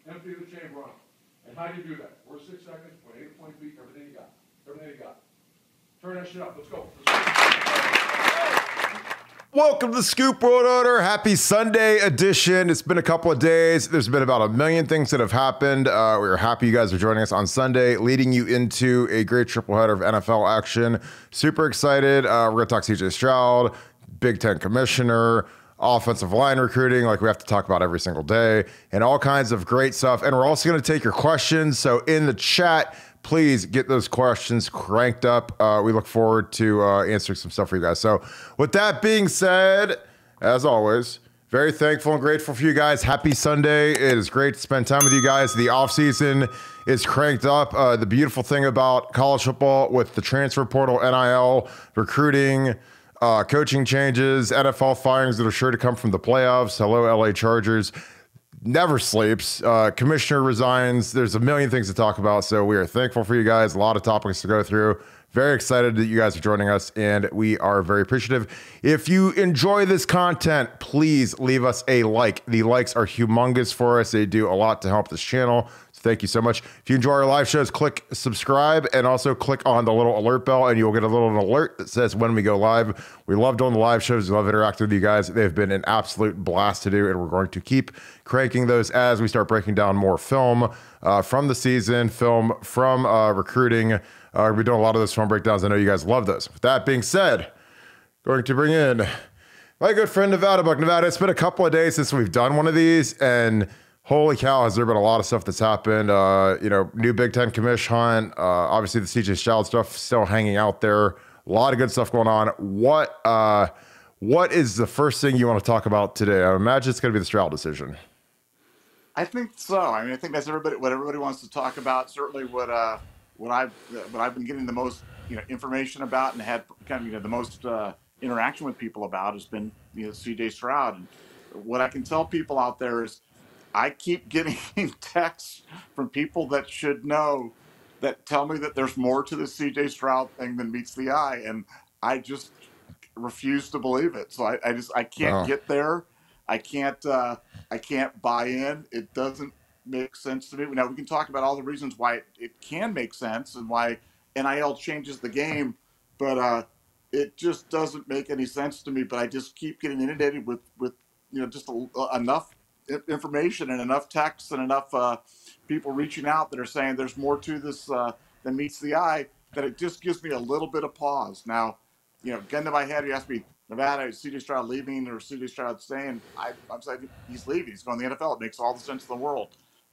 Empty the chamber on them. And how do you do that? First 6 seconds, point A to point B, everything you got. Everything you got. Turn that shit up. Let's go. Welcome to Scoop World Order. Happy Sunday edition. It's been a couple of days. There's been about a million things that have happened. We're happy you guys are joining us on Sunday, leading you into a great triple header of NFL action. Super excited. We're going to talk CJ Stroud, Big Ten commissioner, offensive line recruiting, like we have to talk about every single day, and all kinds of great stuff. And we're also going to take your questions. So in the chat, please get those questions cranked up. We look forward to answering some stuff for you guys. So with that being said, as always, very thankful and grateful for you guys. Happy Sunday. It is great to spend time with you guys. The offseason is cranked up. The beautiful thing about college football with the transfer portal, NIL, recruiting, coaching changes, NFL firings that are sure to come from the playoffs. Hello, LA Chargers. Never sleeps. Commissioner resigns. There's a million things to talk about. So we are thankful for you guys. A lot of topics to go through. Very excited that you guys are joining us, and we are very appreciative. If you enjoy this content, please leave us a like. The likes are humongous for us. They do a lot to help this channel. So thank you so much. If you enjoy our live shows, click subscribe and also click on the little alert bell, and you'll get a little alert that says when we go live. We love doing the live shows. We love interacting with you guys. They've been an absolute blast to do, and we're going to keep cranking those as we start breaking down more film from the season, film from recruiting. We're doing a lot of those film breakdowns. I know you guys love those. With that being said, going to bring in my good friend Nevadabuck. Nevada, it's been a couple of days since we've done one of these, and holy cow, has there been a lot of stuff that's happened. New Big Ten commish hunt. Obviously, the CJ Stroud stuff still hanging out there. A lot of good stuff going on. What is the first thing you want to talk about today? I imagine it's going to be the Stroud decision. I think so. I mean, I think that's what everybody wants to talk about. Certainly, what I've been getting the most information about and had kind of the most interaction with people about has been CJ Stroud. And what I can tell people out there is I keep getting texts from people that should know that tell me that there's more to the CJ Stroud thing than meets the eye, and I just refuse to believe it. So I can't get there. I can't buy in. It doesn't make sense to me. Now we can talk about all the reasons why it can make sense and why NIL changes the game, but it just doesn't make any sense to me. But I just keep getting inundated with just enough information and enough texts and enough people reaching out that are saying there's more to this than meets the eye, that it just gives me a little bit of pause. Now, gun to my head, you ask me, Nevada, is CJ Stroud leaving or CJ Stroud staying? I'm saying he's leaving. He's going to the NFL. It makes all the sense in the world.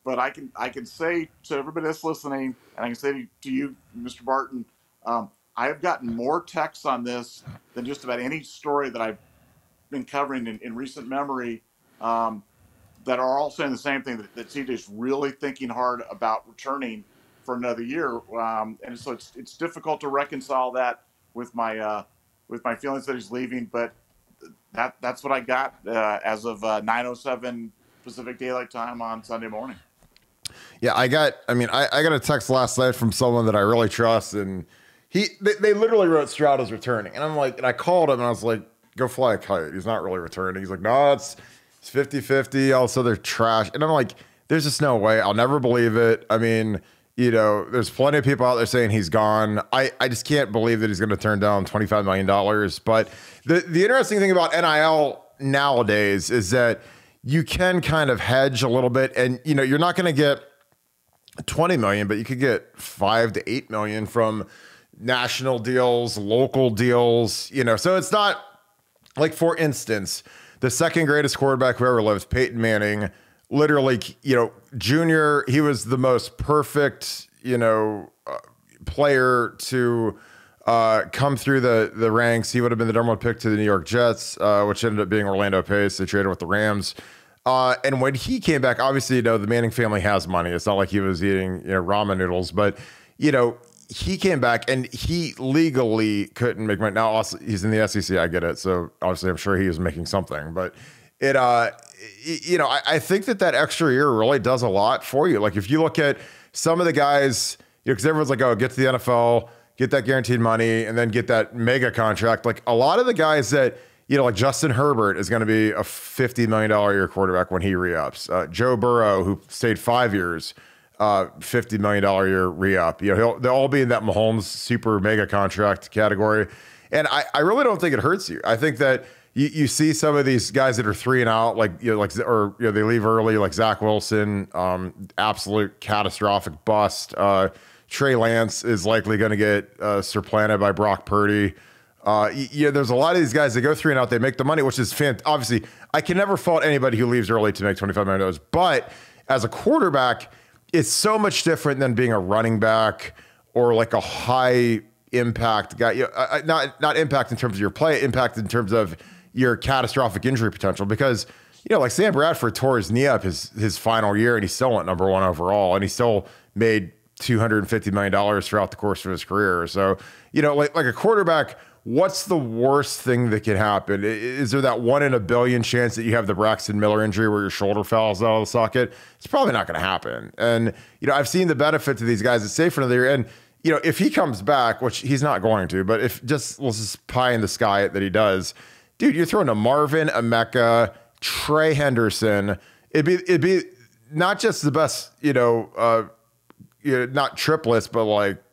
But I can say to everybody that's listening, and I can say to you, Mr. Barton, I have gotten more texts on this than just about any story that I've been covering in recent memory that are all saying the same thing, that CJ's really thinking hard about returning for another year. And so it's difficult to reconcile that with my feelings that he's leaving, but that's what I got as of 9:07 Pacific Daylight Time on Sunday morning. Yeah, I got a text last night from someone that I really trust, and they literally wrote Stroud is returning, and I called him and I was like, go fly a kite. He's not really returning. He's like, no, it's 50-50. Also, they're trash, and I'm like, there's just no way. I'll never believe it. I mean, there's plenty of people out there saying he's gone. I just can't believe that he's going to turn down $25 million. But the interesting thing about NIL nowadays is that you can kind of hedge a little bit, and you're not going to get 20 million, but you could get 5 to 8 million from national deals, local deals, so it's not like, for instance, the second greatest quarterback who ever lived, Peyton Manning, literally, junior, he was the most perfect, player to come through the ranks. He would have been the number one pick to the New York Jets, which ended up being Orlando Pace. They traded with the Rams. And when he came back, obviously, the Manning family has money. It's not like he was eating, ramen noodles, but, he came back and he legally couldn't make money. Now, also, he's in the SEC. I get it. So obviously I'm sure he was making something, but I think that extra year really does a lot for you. Like, if you look at some of the guys, because everyone's like, oh, get to the NFL, get that guaranteed money, and then get that mega contract. Like, a lot of the guys that, like Justin Herbert is going to be a $50 million a year quarterback when he re-ups. Joe Burrow, who stayed 5 years, $50 million a year re-up. They'll all be in that Mahomes super mega contract category. And I really don't think it hurts you. I think that you see some of these guys that are 3 and out, they leave early, like Zach Wilson, absolute catastrophic bust. Trey Lance is likely going to get supplanted by Brock Purdy. There's a lot of these guys that go 3 and out, they make the money, which is obviously, I can never fault anybody who leaves early to make $25 million. But as a quarterback, it's so much different than being a running back or like a high impact guy. Not impact in terms of your play, impact in terms of your catastrophic injury potential. Because, like Sam Bradford tore his knee up his final year and he still went number 1 overall and he still made $250 million throughout the course of his career. So, like a quarterback, what's the worst thing that can happen? Is there that 1 in a billion chance that you have the Braxton Miller injury where your shoulder falls out of the socket? It's probably not going to happen. And, I've seen the benefit to these guys. It's safe for another year. And, if he comes back, which he's not going to, but let's just pie in the sky that he does, dude, you're throwing a Marvin, Emeka, Trey Henderson. It'd be not just the best, not triplets, but like,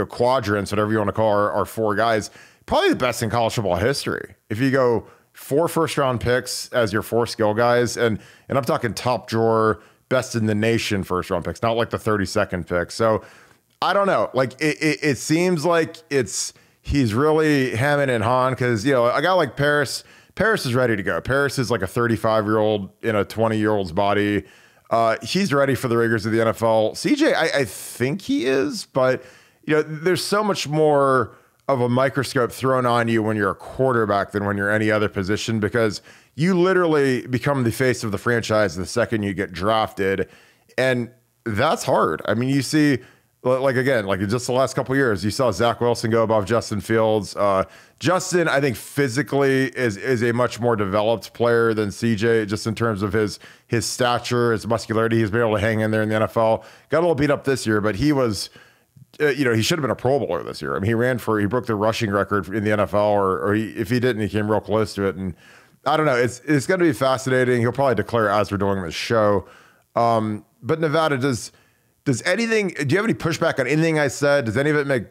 quadrants, whatever you want to call our 4 guys. Probably the best in college football history. If you go 4 first-round picks as your 4 skill guys, and I'm talking top drawer, best in the nation first-round picks, not like the 32nd pick. So I don't know. Like it seems like he's really hemming and hawing because a guy like Paris is ready to go. Paris is like a 35-year-old in a 20-year-old's body. He's ready for the rigors of the NFL. CJ, I think he is, but there's so much more of a microscope thrown on you when you're a quarterback than when you're any other position, because you literally become the face of the franchise the second you get drafted. And that's hard. I mean, you see, like just the last couple of years, you saw Zach Wilson go above Justin Fields. Justin, I think physically is a much more developed player than CJ, just in terms of his stature, his muscularity. He's been able to hang in there in the NFL. Got a little beat up this year, but he was, he should have been a Pro Bowler this year. I mean, he broke the rushing record in the NFL, or if he didn't, he came real close to it. And I don't know, it's going to be fascinating. He'll probably declare as we're doing this show. But Nevada, do you have any pushback on anything I said? Does any of it make,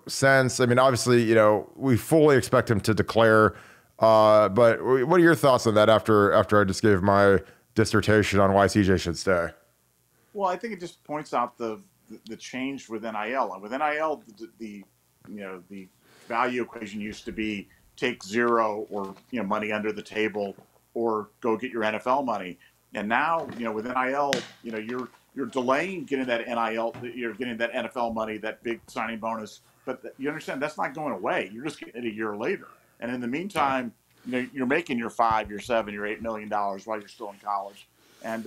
sense? I mean, obviously, we fully expect him to declare, but what are your thoughts on that after I just gave my dissertation on why CJ should stay? Well, I think it just points out the change with NIL. And with NIL, the value equation used to be take 0 or money under the table or go get your NFL money. And now, with NIL, you're delaying getting that NIL, you're getting that NFL money, that big signing bonus. But you understand that's not going away. You're just getting it a year later. And in the meantime, you're making your $5, your $7, your $8 million while you're still in college. And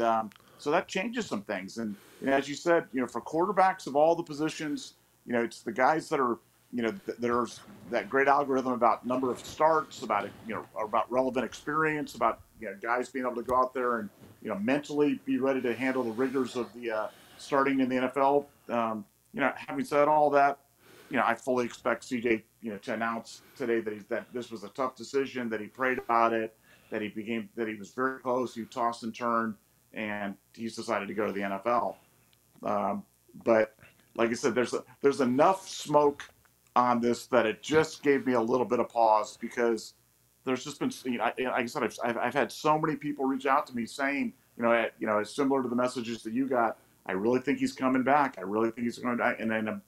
so that changes some things. And as you said, for quarterbacks of all the positions, it's the guys that are, there's that great algorithm about number of starts, about about relevant experience, about guys being able to go out there and mentally be ready to handle the rigors of the starting in the NFL. Having said all that, I fully expect CJ to announce today that this was a tough decision, that he prayed about it, that he was very close, he tossed and turned, and he's decided to go to the NFL. But like I said, there's enough smoke on this that it just gave me a little bit of pause, because there's just been, like I said, I've had so many people reach out to me saying, similar to the messages that you got, I really think he's coming back. I really think he's going to, and then,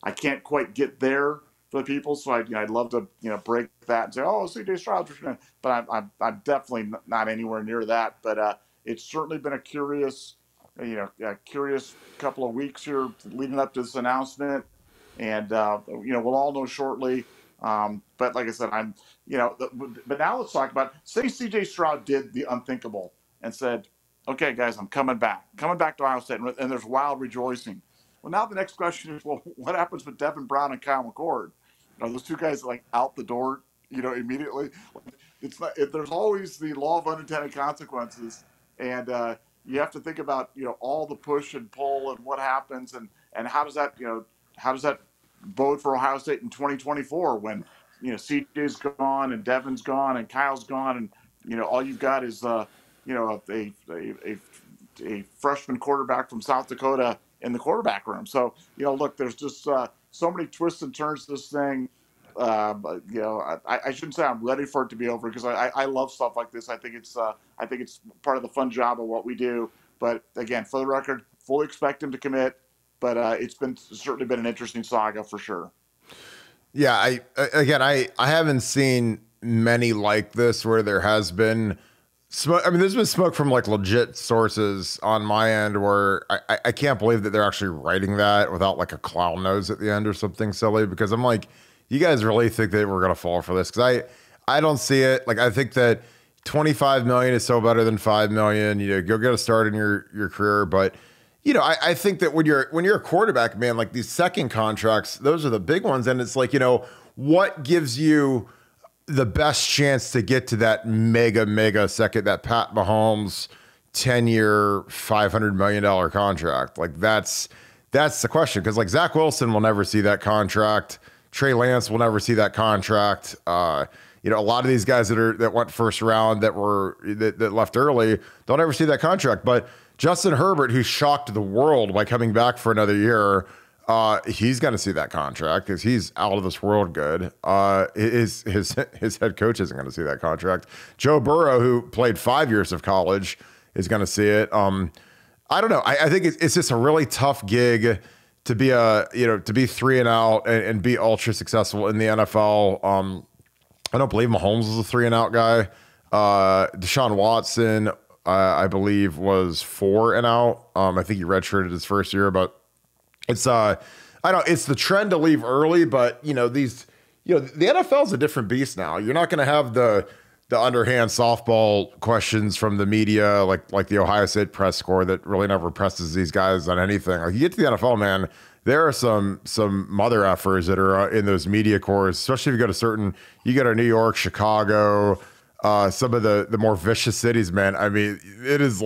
I can't quite get there for the people. So I'd love to, break that and say, oh, CJ Stroud, but I'm definitely not anywhere near that. But it's certainly been a curious couple of weeks here leading up to this announcement. And, we'll all know shortly. But like I said, but now let's talk about, say CJ Stroud did the unthinkable and said, okay, guys, I'm coming back to Ohio State. And there's wild rejoicing. Well, now the next question is, well, what happens with Devin Brown and Kyle McCord? Are those two guys like out the door, immediately? It's not, there's always the law of unintended consequences. And, you have to think about, all the push and pull and what happens and how does that bode for Ohio State in 2024 when, CJ's gone and Devin's gone and Kyle's gone, and all you've got is a freshman quarterback from South Dakota in the quarterback room. So look, there's just so many twists and turns to this thing. I shouldn't say I'm ready for it to be over, because I love stuff like this. I think it's part of the fun job of what we do. But again, for the record, fully expect him to commit. But it's certainly been an interesting saga for sure. Yeah, I haven't seen many like this where there has been smoke. I mean, there's been smoke from like legit sources on my end where I can't believe that they're actually writing that without like a clown nose at the end or something silly, because I'm like, you guys really think that we're gonna fall for this? Because I don't see it. Like, I think that 25 million is so better than 5 million. Go get a start in your career, but I think that when you're a quarterback, man, like these second contracts, those are the big ones. And it's like, what gives you the best chance to get to that mega second, that Pat Mahomes 10-year, $500 million contract? Like that's the question. Cause like Zach Wilson will never see that contract. Trey Lance will never see that contract. A lot of these guys that went first round that left early, they'll never see that contract. But Justin Herbert, who shocked the world by coming back for another year, he's going to see that contract because he's out of this world good. His head coach isn't going to see that contract. Joe Burrow, who played 5 years of college, is going to see it. I don't know. I think it's just a really tough gig to be to be 3 and out and be ultra successful in the NFL. I don't believe Mahomes was a 3 and out guy. Deshaun Watson, I believe, was 4 and out. I think he redshirted his first year, but it's it's the trend to leave early. But the NFL is a different beast now. You're not going to have the underhand softball questions from the media like the Ohio State press corps that really never presses these guys on anything. Like, you get to the NFL, man, there are some mother effers that are in those media corps, especially if you go to New York, Chicago, some of the more vicious cities, man. I mean, it is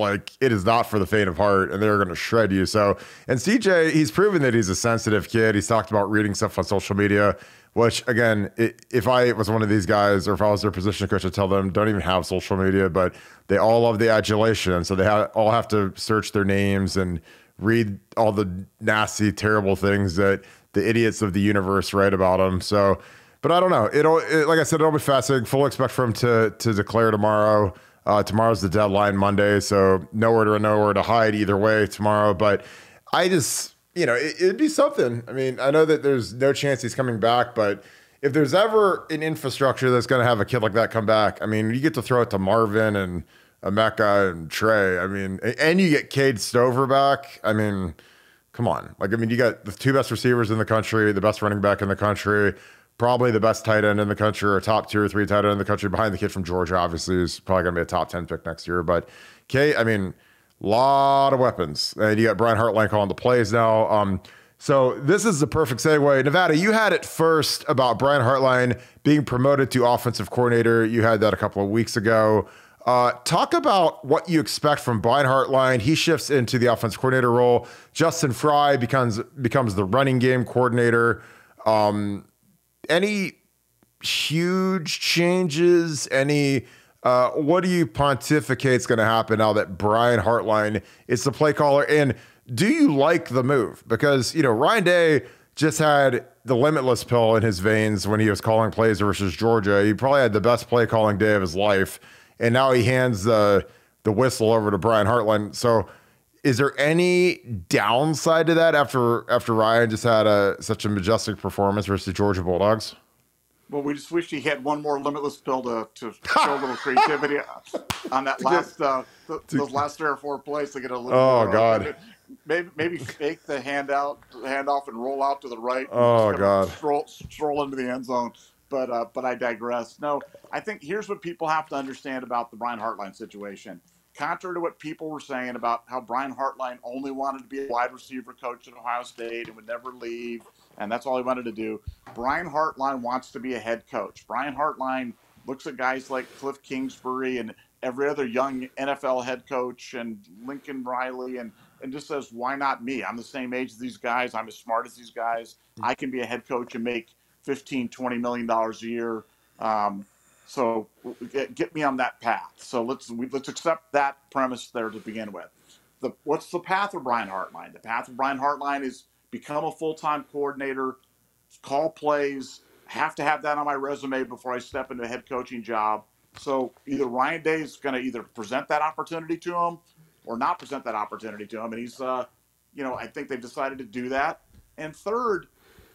not for the faint of heart, and they're going to shred you. So, and CJ, he's proven that he's a sensitive kid. He's talked about reading stuff on social media, which, again, if I was one of these guys, or if I was their position coach, I'd tell them, don't even have social media, but they all love the adulation. So they all have to search their names and read all the nasty, terrible things that the idiots of the universe write about them. So, but I don't know. Like I said, it'll be fascinating. Full expect for him to declare tomorrow. Tomorrow's the deadline, Monday, so nowhere to hide either way tomorrow. But I just, it'd be something. I mean, I know that there's no chance he's coming back, but if there's ever an infrastructure that's going to have a kid like that come back, I mean, you get to throw it to Marvin and Emeka and Trey. I mean, and you get Cade Stover back. I mean, come on. Like, I mean, you got the 2 best receivers in the country, the best running back in the country, probably the best tight end in the country, or top 2 or 3 tight end in the country, behind the kid from Georgia, obviously, who's probably going to be a top 10 pick next year. But I mean, lot of weapons. And you got Brian Hartline calling the plays now. So this is the perfect segue. Nevada, you had it first about Brian Hartline being promoted to offensive coordinator. You had that a couple of weeks ago. Talk about what you expect from Brian Hartline. He shifts into the offensive coordinator role. Justin Fry becomes the running game coordinator. Any huge changes? What do you pontificate is going to happen now that Brian Hartline is the play caller? And do you like the move? Because, Ryan Day just had the limitless pill in his veins when he was calling plays versus Georgia. He probably had the best play calling day of his life. And now he hands the whistle over to Brian Hartline. So is there any downside to that after Ryan just had such a majestic performance versus the Georgia Bulldogs? Well, we just wish he had one more limitless pill to show a little creativity on that last those last 3 or 4 plays to get a little. Oh God! Maybe fake the handoff and roll out to the right. Oh God! Stroll into the end zone. But I digress. No, I think here's what people have to understand about the Brian Hartline situation. Contrary to what people were saying about how Brian Hartline only wanted to be a wide receiver coach at Ohio State and would never leave, and that's all he wanted to do, Brian Hartline wants to be a head coach. Brian Hartline looks at guys like Cliff Kingsbury and every other young NFL head coach and Lincoln Riley and just says, why not me? I'm the same age as these guys. I'm as smart as these guys. I can be a head coach and make $15-20 million a year. So get me on that path. So let's accept that premise there to begin with. What's the path of Brian Hartline? The path of Brian Hartline is become a full-time coordinator, call plays, have to have that on my resume before I step into a head coaching job. So either Ryan Day is going to either present that opportunity to him or not present that opportunity to him. And he's, I think they've decided to do that. And third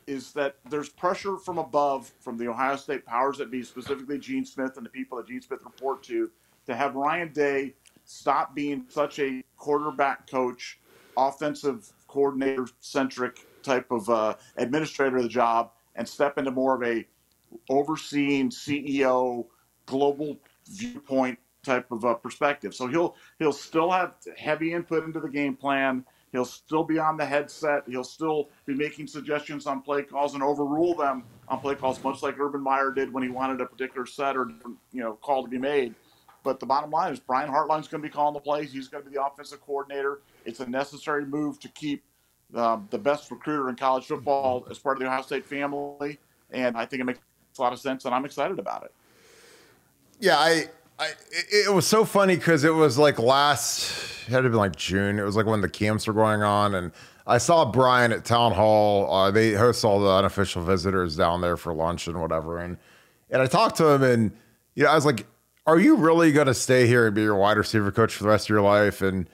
is that there's pressure from above, from the Ohio State powers that be, specifically Gene Smith and the people that Gene Smith report to have Ryan Day stop being such a quarterback coach, offensive coordinator-centric type of administrator of the job, and step into more of a overseeing CEO, global viewpoint type of perspective. So he'll still have heavy input into the game plan. He'll still be on the headset. He'll still be making suggestions on play calls and overrule them on play calls, much like Urban Meyer did when he wanted a particular set or call to be made. But the bottom line is Brian Hartline's going to be calling the plays. He's going to be the offensive coordinator. It's a necessary move to keep the best recruiter in college football as part of the Ohio State family. And I think it makes a lot of sense, and I'm excited about it. Yeah, it was so funny because it was like it had to be like June. It was like when the camps were going on, and I saw Brian at Town Hall. They host all the unofficial visitors down there for lunch and whatever. And I talked to him, and I was like, "Are you really going to stay here and be your wide receiver coach for the rest of your life?" And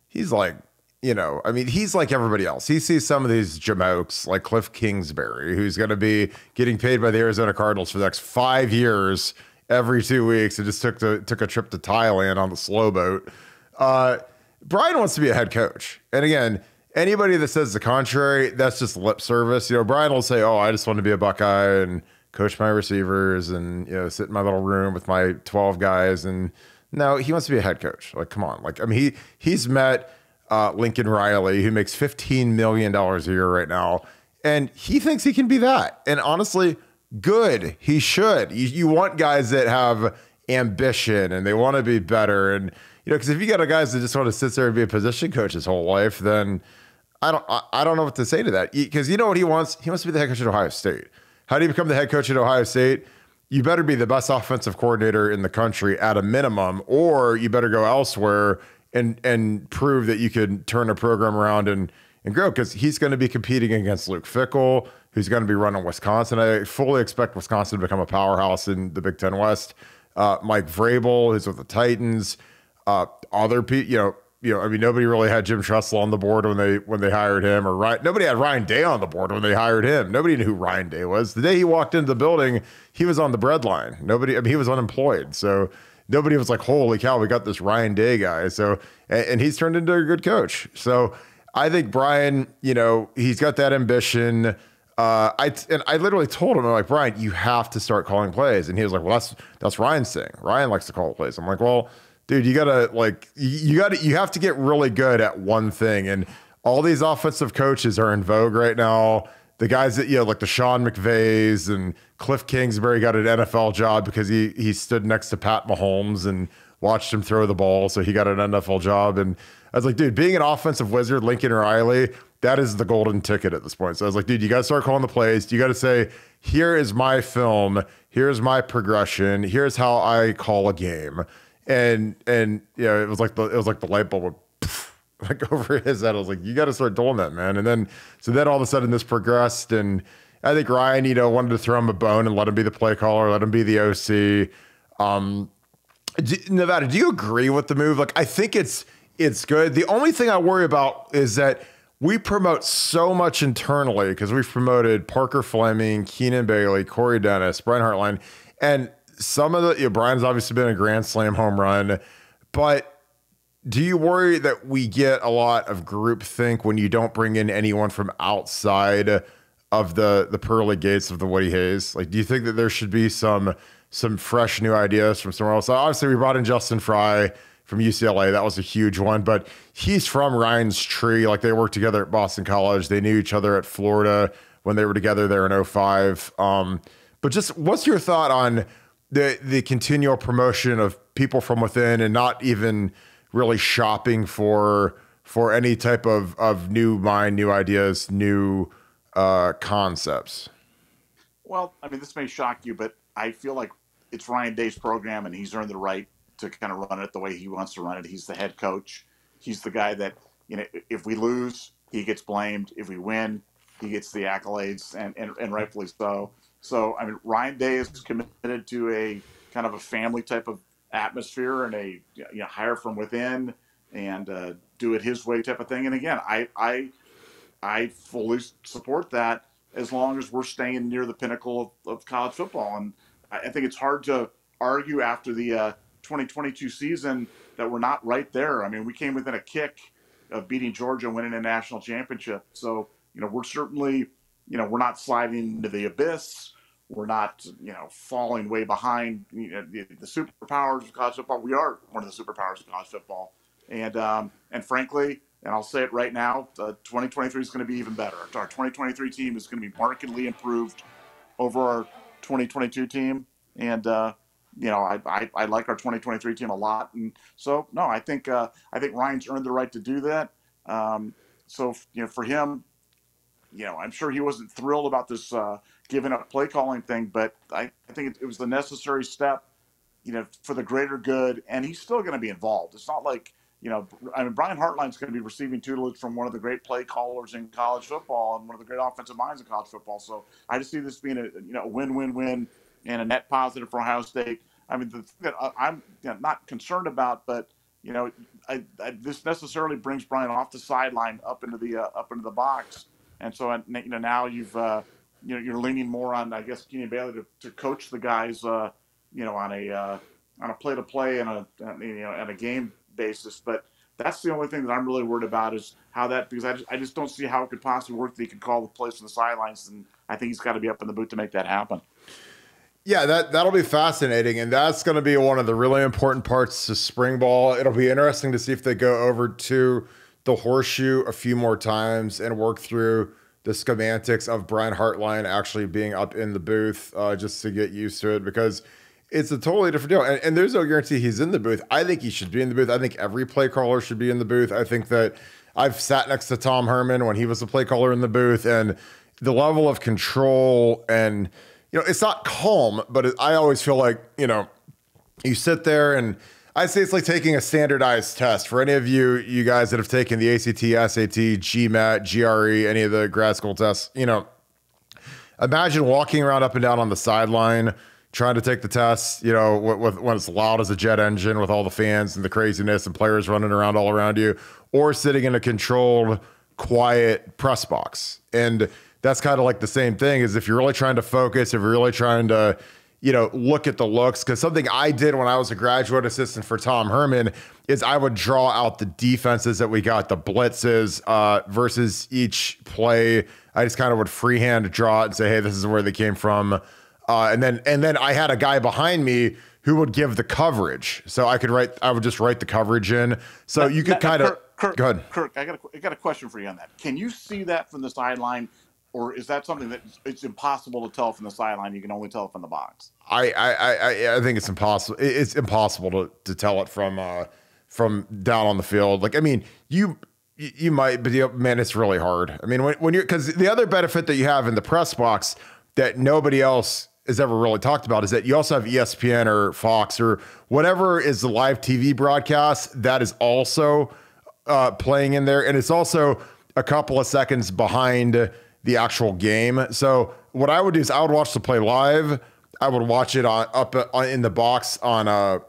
he's like, he's like everybody else. He sees some of these jamokes like Cliff Kingsbury, who's going to be getting paid by the Arizona Cardinals for the next 5 years. Every 2 weeks, and just took a trip to Thailand on the slow boat. Brian wants to be a head coach. And again, anybody that says the contrary, that's just lip service. Brian will say, "Oh, I just want to be a Buckeye and coach my receivers and, sit in my little room with my 12 guys." And no, he wants to be a head coach. Like, come on. Like, he's met Lincoln Riley, who makes $15 million a year right now, and he thinks he can be that. And honestly, good. He should. You want guys that have ambition and they want to be better. And, because if you got guys that just want to sit there and be a position coach his whole life, then I don't know what to say to that. Because you know what he wants? He wants to be the head coach at Ohio State. How do you become the head coach at Ohio State? You better be the best offensive coordinator in the country at a minimum, or you better go elsewhere and prove that you can turn a program around and grow, because he's going to be competing against Luke Fickell, who's going to be running Wisconsin. I fully expect Wisconsin to become a powerhouse in the Big Ten West. Mike Vrabel, who's with the Titans. Other people, nobody really had Jim Tressel on the board when they hired him, or nobody had Ryan Day on the board when they hired him. Nobody knew who Ryan Day was. The day he walked into the building, he was on the breadline. He was unemployed. So nobody was like, "Holy cow, we got this Ryan Day guy." So, and he's turned into a good coach. So I think Brian, he's got that ambition. I literally told him, I'm like, "Brian, you have to start calling plays." And he was like, "Well, that's Ryan's thing. Ryan likes to call plays." I'm like, "Well, dude, you have to get really good at one thing." And all these offensive coaches are in vogue right now. The guys that, like the Sean McVays and Cliff Kingsbury got an NFL job because he stood next to Pat Mahomes and watched him throw the ball. So he got an NFL job. And I was like, dude, being an offensive wizard, Lincoln Riley, that is the golden ticket at this point. So I was like, dude, you got to start calling the plays. You got to say, "Here is my film. Here's my progression. Here's how I call a game." And it was like the light bulb would like over his head. I was like, "You got to start doing that, man." And then all of a sudden this progressed, and I think Ryan, wanted to throw him a bone and let him be the play caller, let him be the OC. Nevada, do you agree with the move? Like, I think it's good. The only thing I worry about is that we promote so much internally, because we've promoted Parker Fleming, Keenan Bailey, Corey Dennis, Brian Hartline, and some of the, Brian's obviously been a grand slam home run, but do you worry that we get a lot of groupthink when you don't bring in anyone from outside of the pearly gates of the Woody Hayes? Like, do you think that there should be some fresh new ideas from somewhere else? Obviously, we brought in Justin Fry from UCLA. That was a huge one, but he's from Ryan's tree. Like, they worked together at Boston College. They knew each other at Florida when they were together there in 2005. But just what's your thought on the continual promotion of people from within and not even really shopping for any type of new mind, new ideas, new concepts? Well, I mean, this may shock you, but I feel like it's Ryan Day's program, and he's earned the right to kind of run it the way he wants to run it. He's the head coach. He's the guy that, if we lose, he gets blamed. If we win, he gets the accolades, and rightfully so. So, I mean, Ryan Day is committed to a kind of a family type of atmosphere and a hire from within and do it his way type of thing. And again, I fully support that as long as we're staying near the pinnacle of college football. And I think it's hard to argue after the 2022 season that we're not right there. I mean, we came within a kick of beating Georgia and winning a national championship. So, we're certainly, we're not sliding into the abyss. We're not, falling way behind the superpowers of college football. We are one of the superpowers of college football. And frankly, and I'll say it right now, 2023 is going to be even better. Our 2023 team is going to be markedly improved over our 2022 team. And, I like our 2023 team a lot. And so, no, I think Ryan's earned the right to do that. So, for him, I'm sure he wasn't thrilled about this giving up play calling thing, but I think it was the necessary step, for the greater good. And he's still going to be involved. It's not like, Brian Hartline's going to be receiving tutelage from one of the great play callers in college football and one of the great offensive minds in college football. So I just see this being a win-win-win and a net positive for Ohio State. I mean, the thing that I'm not concerned about, but this necessarily brings Brian off the sideline up into the box, and so now you've you're leaning more on, I guess, Keenan Bailey to coach the guys on a play-to-play and a game basis. But that's the only thing that I'm really worried about is how that, because I just don't see how it could possibly work that he could call the plays from the sidelines, and I think he's got to be up in the boot to make that happen. Yeah, that'll be fascinating, and that's going to be one of the really important parts to spring ball. It'll be interesting to see if they go over to the horseshoe a few more times and work through the schematics of Brian Hartline actually being up in the booth just to get used to it, because it's a totally different deal. And there's no guarantee he's in the booth. I think he should be in the booth. I think every play caller should be in the booth. I think that I've sat next to Tom Herman when he was a play caller in the booth, and the level of control and, it's not calm, but I always feel like, you sit there, and I say it's like taking a standardized test. For any of you guys that have taken the ACT, SAT, GMAT, GRE, any of the grad school tests, imagine walking around up and down on the sideline trying to take the test, when it's loud as a jet engine with all the fans and the craziness and players running around all around you, or sitting in a controlled, quiet press box. And that's kind of like the same thing, is if you're really trying to focus, if you're really trying to, look at the looks, because something I did when I was a graduate assistant for Tom Herman is I would draw out the defenses that we got, the blitzes versus each play. I just kind of would freehand draw it and say, hey, this is where they came from. And then I had a guy behind me who would give the coverage. So I would just write the coverage in. So you could kind of, Kirk, go ahead. Kirk, I got a question for you on that. Can you see that from the sideline, or is that something that it's impossible to tell from the sideline? You can only tell it from the box. I think it's impossible. It's impossible to tell it from down on the field. Like, I mean, you might, but man, it's really hard. I mean, when you're, because the other benefit that you have in the press box that nobody else has ever really talked about is that you also have ESPN or Fox or whatever is the live TV broadcast that is also playing in there, and it's also a couple of seconds behind the actual game. So what I would do is I would watch the play live. I would watch it up in the box on the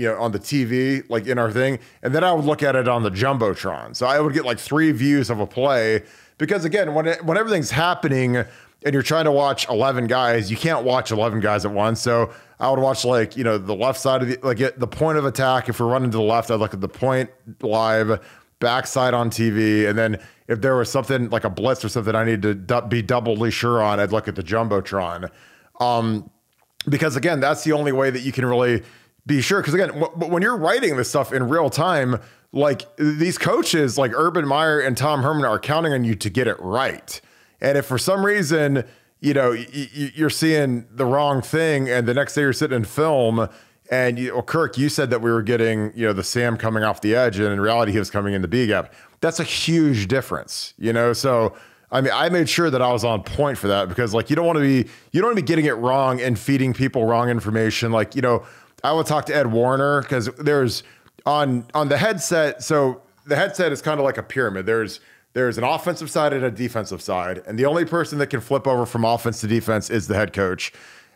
TV, like in our thing, and then I would look at it on the jumbotron. So I would get like 3 views of a play, because again, when everything's happening and you're trying to watch 11 guys, you can't watch 11 guys at once. So I would watch the left side of the point of attack. If we're running to the left, I'd look at the point live, backside on TV, and then if there was something like a blitz or something I need to be doubly sure on, I'd look at the jumbotron. Because again, that's the only way that you can really be sure. Because again, when you're writing this stuff in real time, like these coaches like Urban Meyer and Tom Herman are counting on you to get it right. And if for some reason, you're seeing the wrong thing, and the next day you're sitting in film, and Kirk, you said that we were getting, the Sam coming off the edge, and in reality he was coming in the B gap. That's a huge difference, So I mean, I made sure that I was on point for that because like you don't want to be getting it wrong and feeding people wrong information. Like, I would talk to Ed Warner because there's on the headset. So the headset is kind of like a pyramid. There's an offensive side and a defensive side. And the only person that can flip over from offense to defense is the head coach.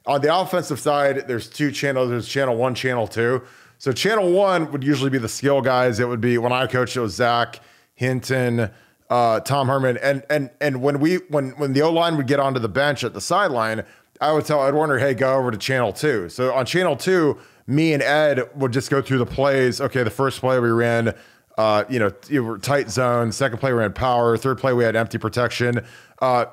On the offensive side, there's two channels. There's channel 1, channel 2. So channel 1 would usually be the skill guys. It would be when I coached, it was Zach Hinton, Tom Herman, and when the O-line would get onto the bench at the sideline, I would tell Ed Warner, hey, go over to channel 2. So on channel 2, me and Ed would just go through the plays. Okay, the first play we ran, you were tight zone. Second play we ran power. Third play we had empty protection.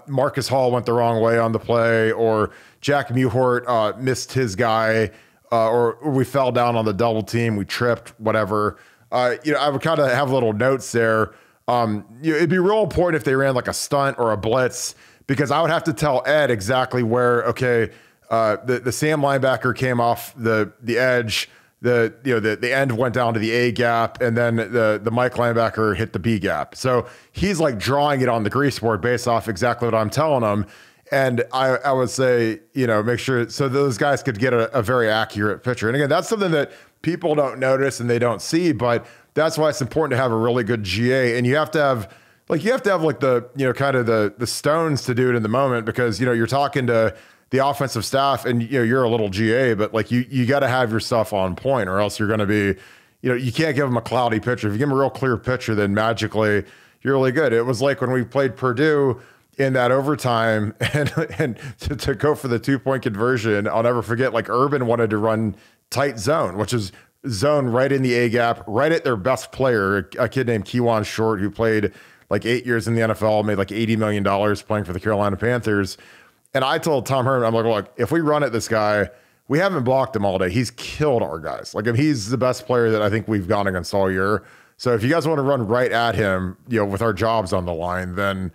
Marcus Hall went the wrong way on the play, or Jack Muhort missed his guy, or we fell down on the double team. We tripped, whatever. I would kind of have little notes there. It'd be real important if they ran like a stunt or a blitz, because I would have to tell Ed exactly where, okay, the Sam linebacker came off the edge, the end went down to the A gap, and then the Mike linebacker hit the B gap. So he's like drawing it on the grease board based off exactly what I'm telling him. And I would say, make sure so those guys could get a very accurate picture. And again, that's something that people don't notice and they don't see, but that's why it's important to have a really good GA. And you have to have like the, kind of the stones to do it in the moment, because, you're talking to the offensive staff and, you're a little GA, but like you got to have your stuff on point, or else you're going to be, you can't give them a cloudy picture. If you give them a real clear picture, then magically you're really good. It was like when we played Purdue in that overtime and to go for the 2-point conversion. I'll never forget, like Urban wanted to run tight zone, which is zone right in the A gap, right at their best player, a kid named Kewan Short, who played like 8 years in the NFL, made like $80 million playing for the Carolina Panthers. And I told Tom Herman, I'm like, look, if we run at this guy, we haven't blocked him all day. He's killed our guys. Like, if he's the best player that I think we've gone against all year. So if you guys want to run right at him, with our jobs on the line, then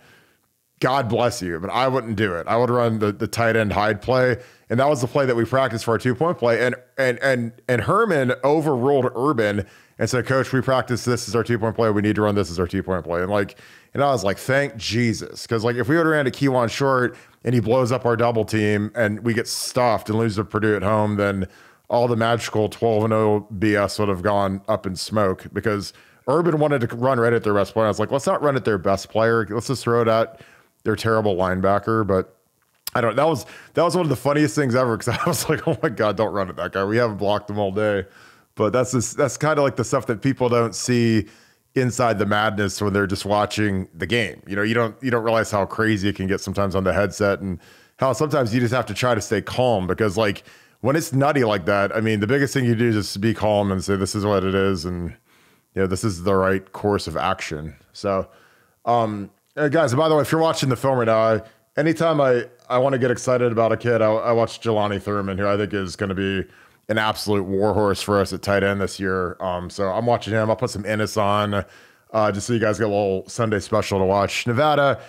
God bless you. But I wouldn't do it. I would run the tight end hide play. And that was the play that we practiced for our 2-point play. And Herman overruled Urban and said, Coach, we practiced this as our 2-point play. We need to run this as our 2-point play. And I was like, thank Jesus. Because like if we would have ran to Kewan Short and he blows up our double team and we get stuffed and lose to Purdue at home, then all the magical 12-0 BS would have gone up in smoke, because Urban wanted to run right at their best player. I was like, let's not run at their best player. Let's just throw it at their terrible linebacker. But that was one of the funniest things ever, because I was like, oh my God, don't run at that guy. We haven't blocked him all day. But that's kind of like the stuff that people don't see inside the madness when they're just watching the game. You don't realize how crazy it can get sometimes on the headset, and how sometimes you just have to try to stay calm, because like when it's nutty like that, I mean, the biggest thing you do is just be calm and say, this is what it is. And this is the right course of action. So, guys, by the way, if you're watching the film right now, anytime I want to get excited about a kid, I watch Jelani Thurman, who I think is going to be an absolute warhorse for us at tight end this year. So I'm watching him. I'll put some Ennis on just so you guys get a little Sunday special to watch. Nevada,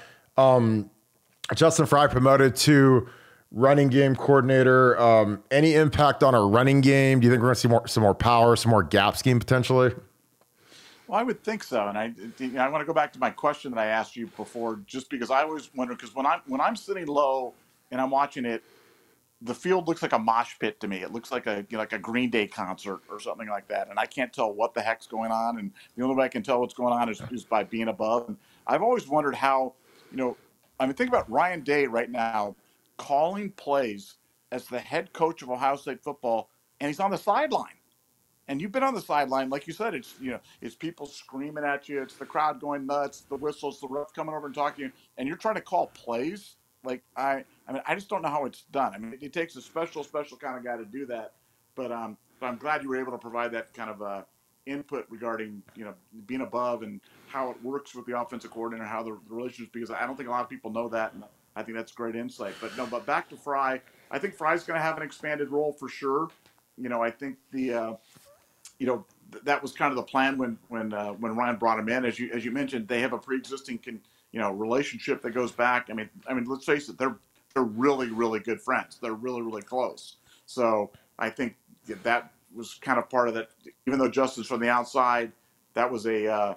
Justin Fry promoted to running game coordinator. Any impact on our running game? Do you think we're going to see some more power, some more gap scheme potentially? Well, I would think so. And I want to go back to my question that I asked you before, just because I always wonder, because when I'm sitting low and I'm watching it, the field looks like a mosh pit to me. It looks like a Green Day concert or something like that, and I can't tell what the heck's going on. And the only way I can tell what's going on is by being above. And I've always wondered how, think about Ryan Day right now calling plays as the head coach of Ohio State football, and he's on the sideline. And you've been on the sideline, like you said, it's people screaming at you, it's the crowd going nuts, the whistles, the ref coming over and talking to you, and you're trying to call plays. Like I just don't know how it's done. I mean, it takes a special kind of guy to do that. But I'm glad you were able to provide that kind of input regarding being above and how it works with the offensive coordinator, how the relationships, because I don't think a lot of people know that, and I think that's great insight. But back to Fry, I think Fry's going to have an expanded role for sure. I think that was kind of the plan when Ryan brought him in. As you mentioned, they have a pre-existing relationship that goes back. I mean, let's face it, they're really, really good friends. They're really, really close. So I think that was kind of part of that. Even though Justin's from the outside, that was a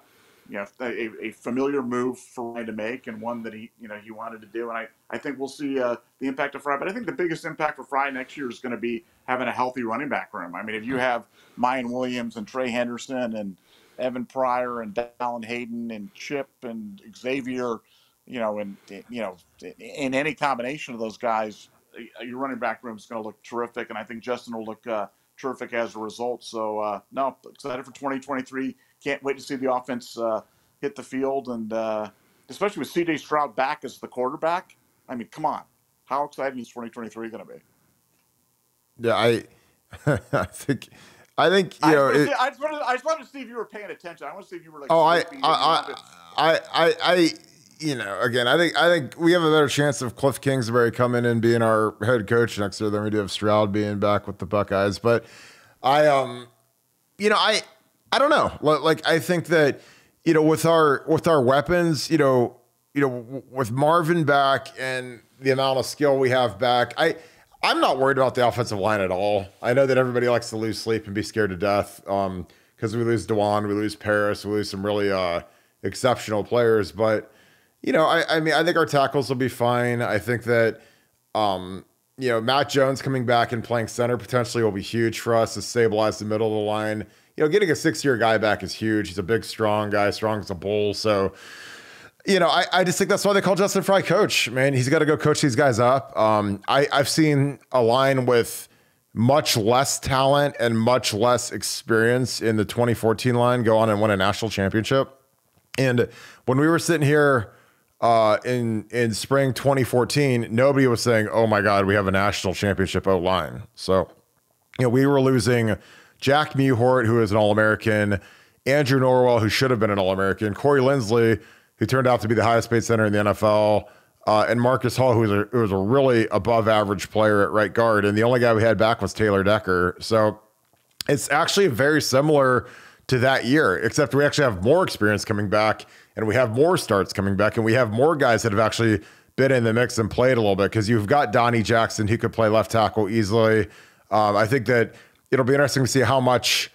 a familiar move for Ryan to make, and one that he wanted to do. And I think we'll see the impact of Fry. But I think the biggest impact for Fry next year is going to be having a healthy running back room. I mean, if you have Mayan Williams and Trey Henderson and Evan Pryor and Dallin Hayden and Chip and Xavier, in any combination of those guys, your running back room is going to look terrific. And I think Justin will look terrific as a result. So, no, excited for 2023. Can't wait to see the offense hit the field, and especially with C.J. Stroud back as the quarterback. I mean, come on. How exciting is 2023 going to be? Yeah, I think I just wanted to see if you were paying attention. I want to see if you were like. Again, I think we have a better chance of Cliff Kingsbury coming and being our head coach next year than we do of Stroud being back with the Buckeyes. But I don't know. Like, I think that, with our weapons, with Marvin back and the amount of skill we have back, I'm not worried about the offensive line at all. I know that everybody likes to lose sleep and be scared to death because we lose Dewan, we lose Paris, we lose some really exceptional players. But, I mean, I think our tackles will be fine. I think that, Matt Jones coming back and playing center potentially will be huge for us to stabilize the middle of the line. Getting a 6-year guy back is huge. He's a big, strong guy, strong as a bull. So, I just think that's why they call Justin Fry coach, man. He's got to go coach these guys up. I've seen a line with much less talent and much less experience in the 2014 line go on and win a national championship. And when we were sitting here in spring 2014, nobody was saying, oh my God, we have a national championship O-line. So, we were losing Jack Mewhort, who is an All-American, Andrew Norwell, who should have been an All-American, Corey Lindsley, who turned out to be the highest paid center in the NFL, and Marcus Hall, who was a really above average player at right guard. And the only guy we had back was Taylor Decker. So it's actually very similar to that year, except we actually have more experience coming back, and we have more starts coming back, and we have more guys that have actually been in the mix and played a little bit, because you've got Donnie Jackson, who could play left tackle easily. I think that it'll be interesting to see how much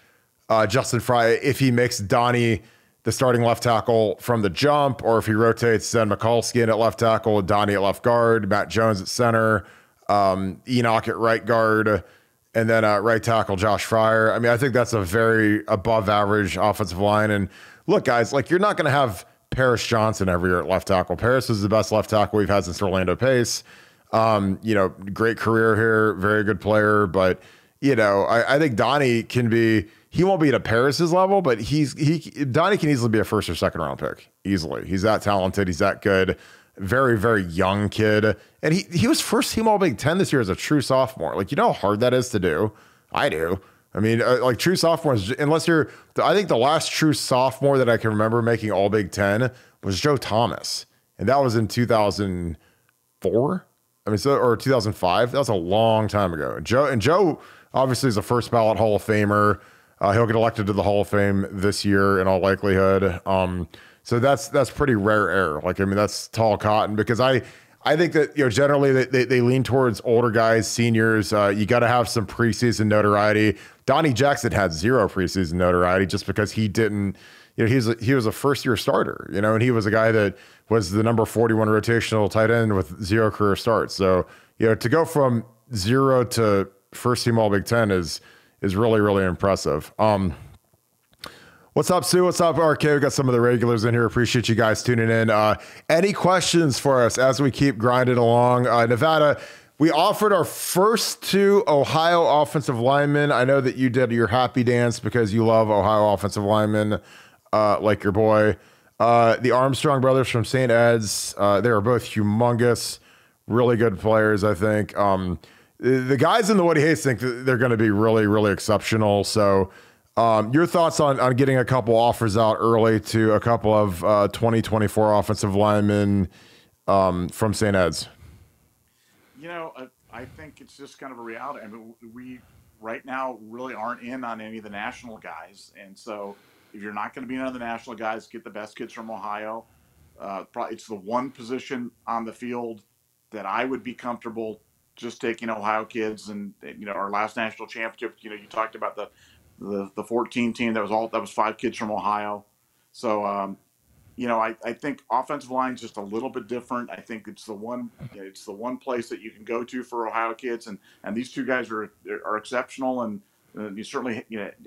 Justin Fry, if he makes Donnie the starting left tackle from the jump, or if he rotates Zen Mikulski in at left tackle, Donnie at left guard, Matt Jones at center, Enoch at right guard, and then right tackle Josh Fryer. I mean, I think that's a very above average offensive line. And look, guys, like, you're not going to have Paris Johnson every year at left tackle. Paris is the best left tackle we've had since Orlando Pace. Great career here, very good player, but I think Donnie can be. He won't be at Paris's level, but Donnie can easily be a first or second round pick. Easily. He's that talented. He's that good. Very, very young kid. And he was first team All Big Ten this year as a true sophomore. Like, how hard that is to do? I do. I mean, like, true sophomores, I think the last true sophomore that I can remember making All Big Ten was Joe Thomas. And that was in 2004. Or 2005. That was a long time ago. Joe obviously is a first ballot Hall of Famer. He'll get elected to the Hall of Fame this year in all likelihood. So that's pretty rare air. Like, I mean, that's tall cotton, because I think that, generally they lean towards older guys, seniors. You got to have some preseason notoriety. Donnie Jackson had zero preseason notoriety just because he didn't, he was a first year starter, and he was a guy that was the number 41 rotational tight end with zero career starts. So, to go from zero to first team All Big Ten is really, really impressive. What's up, Sue? What's up, RK? We got some of the regulars in here. Appreciate you guys tuning in. Any questions for us as we keep grinding along? Nevada, we offered our first 2 Ohio offensive linemen. I know that you did your happy dance because you love Ohio offensive linemen, like your boy. The Armstrong brothers from St. Ed's, they are both humongous, really good players, I think. The guys in the Woody Hayes think they're going to be really, really exceptional. So your thoughts on getting a couple offers out early to a couple of 2024 offensive linemen from St. Ed's? I think it's just kind of a reality. I mean, we right now really aren't in on any of the national guys. And so if you're not going to be in on the national guys, get the best kids from Ohio. It's the one position on the field that I would be comfortable just taking Ohio kids. And, our last national championship, you talked about the 14 team that was 5 kids from Ohio. So, I think offensive line is just a little bit different. I think it's the one place that you can go to for Ohio kids, and these two guys are exceptional, and you certainly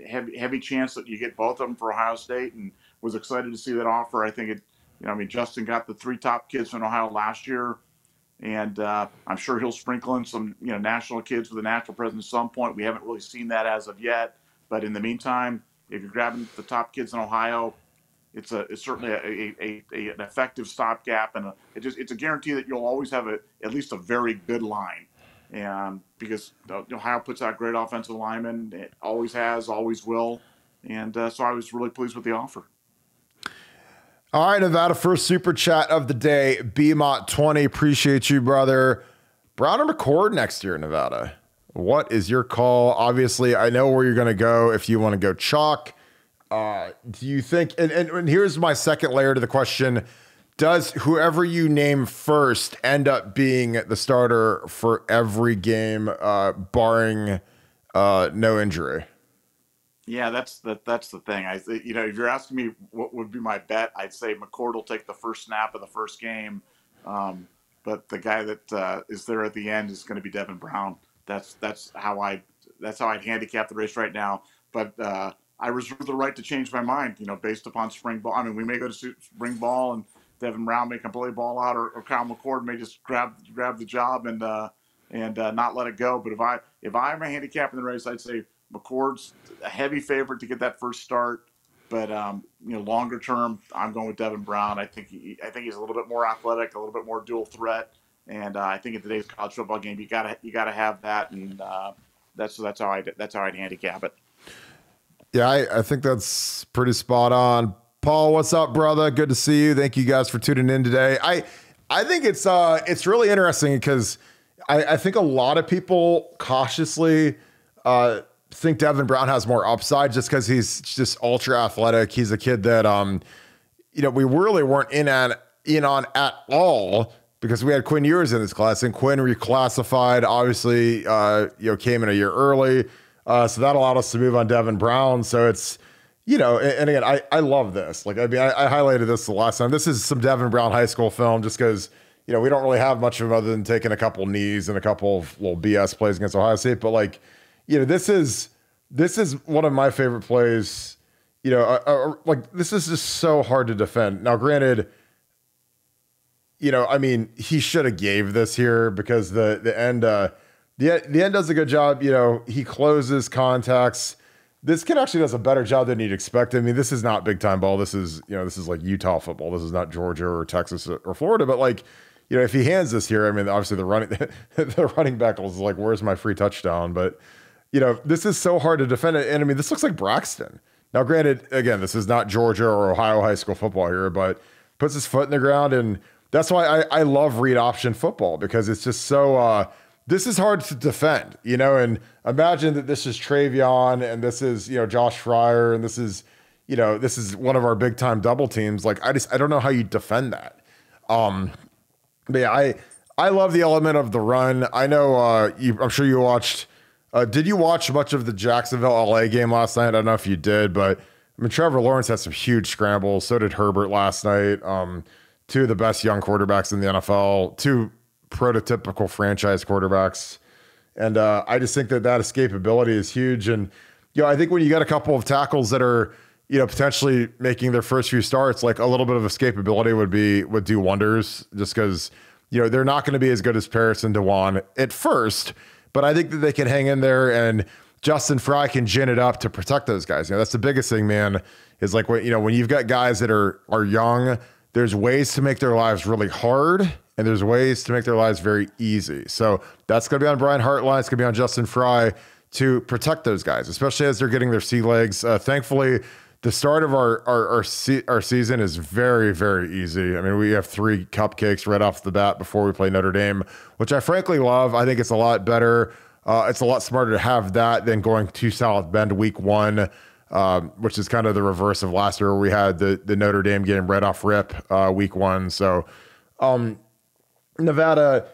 heavy chance that you get both of them for Ohio State, and was excited to see that offer. I think Justin got the 3 top kids from Ohio last year, and I'm sure he'll sprinkle in some national kids with a national presence at some point. We haven't really seen that as of yet, but in the meantime, if you're grabbing the top kids in Ohio, it's certainly an effective stopgap, and it's a guarantee that you'll always have at least a very good line, and because Ohio puts out great offensive linemen, it always has, always will, and so I was really pleased with the offer. All right, Nevada, first super chat of the day, BMOT20, appreciate you, brother. Brown or McCord next year in Nevada? What is your call? Obviously, I know where you're going to go if you want to go chalk. Do you think, and here's my second layer to the question, does whoever you name first end up being the starter for every game, barring no injury? Yeah, that's the thing. If you're asking me what would be my bet, I'd say McCord will take the first snap of the first game, but the guy that is there at the end is going to be Devin Brown. That's how I'd handicap the race right now. But I reserve the right to change my mind, based upon spring ball. I mean, we may go to spring ball and Devin Brown may completely ball out, or Kyle McCord may just grab the job and not let it go. But if I'm a handicap in the race, I'd say McCord's a heavy favorite to get that first start. But longer term, I'm going with Devin Brown. I think he's a little bit more athletic, a little bit more dual threat, and I think in today's college football game, you gotta have that, and that's how I'd handicap it. Yeah, I think that's pretty spot on. Paul, what's up, brother? Good to see you. Thank you guys for tuning in today. I think it's really interesting because I think a lot of people cautiously think Devin Brown has more upside just because he's just ultra athletic. He's a kid that we really weren't in on at all because we had Quinn Ewers in this class, and Quinn reclassified, obviously, came in a year early. So that allowed us to move on Devin Brown. So it's, and again, I love this. I highlighted this the last time. This is some Devin Brown high school film just because, we don't really have much of him other than taking a couple knees and a couple of little BS plays against Ohio State. But this is one of my favorite plays, this is just so hard to defend. Now, granted, he should have gave this here because the end, the end does a good job. He closes contacts. This kid actually does a better job than you'd expect. I mean, this is not big time ball. This is like Utah football. This is not Georgia or Texas or Florida. But if he hands this here, I mean, obviously the running back was like, where's my free touchdown? But this is so hard to defend it. And I mean, this looks like Braxton. Now, granted, again, this is not Georgia or Ohio high school football here, but puts his foot in the ground. And that's why I love read option football, because it's just so, this is hard to defend, and imagine that this is Travion and this is, Josh Fryer, and this is one of our big time double teams. I don't know how you defend that. But yeah, I love the element of the run. I know, I'm sure you watched, did you watch much of the Jacksonville LA game last night? I don't know if you did, but I mean, Trevor Lawrence had some huge scrambles. So did Herbert last night. Two of the best young quarterbacks in the NFL, two prototypical franchise quarterbacks. And I just think that escapability is huge. And, I think when you get a couple of tackles that are, potentially making their first few starts, like a little bit of escapability would do wonders, just because, they're not going to be as good as Paris and DeJuan at first, but I think that they can hang in there, and Justin Fry can gin it up to protect those guys. That's the biggest thing, man, is when you've got guys that are young, there's ways to make their lives really hard, and there's ways to make their lives very easy. So that's going to be on Brian Hartline. It's going to be on Justin Fry to protect those guys, especially as they're getting their sea legs. Thankfully, the start of our season is very, very easy. I mean, we have 3 cupcakes right off the bat before we play Notre Dame, which I frankly love. I think it's a lot better. It's a lot smarter to have that than going to South Bend week 1, which is kind of the reverse of last year, where we had the Notre Dame game right off rip week 1. So Nevada,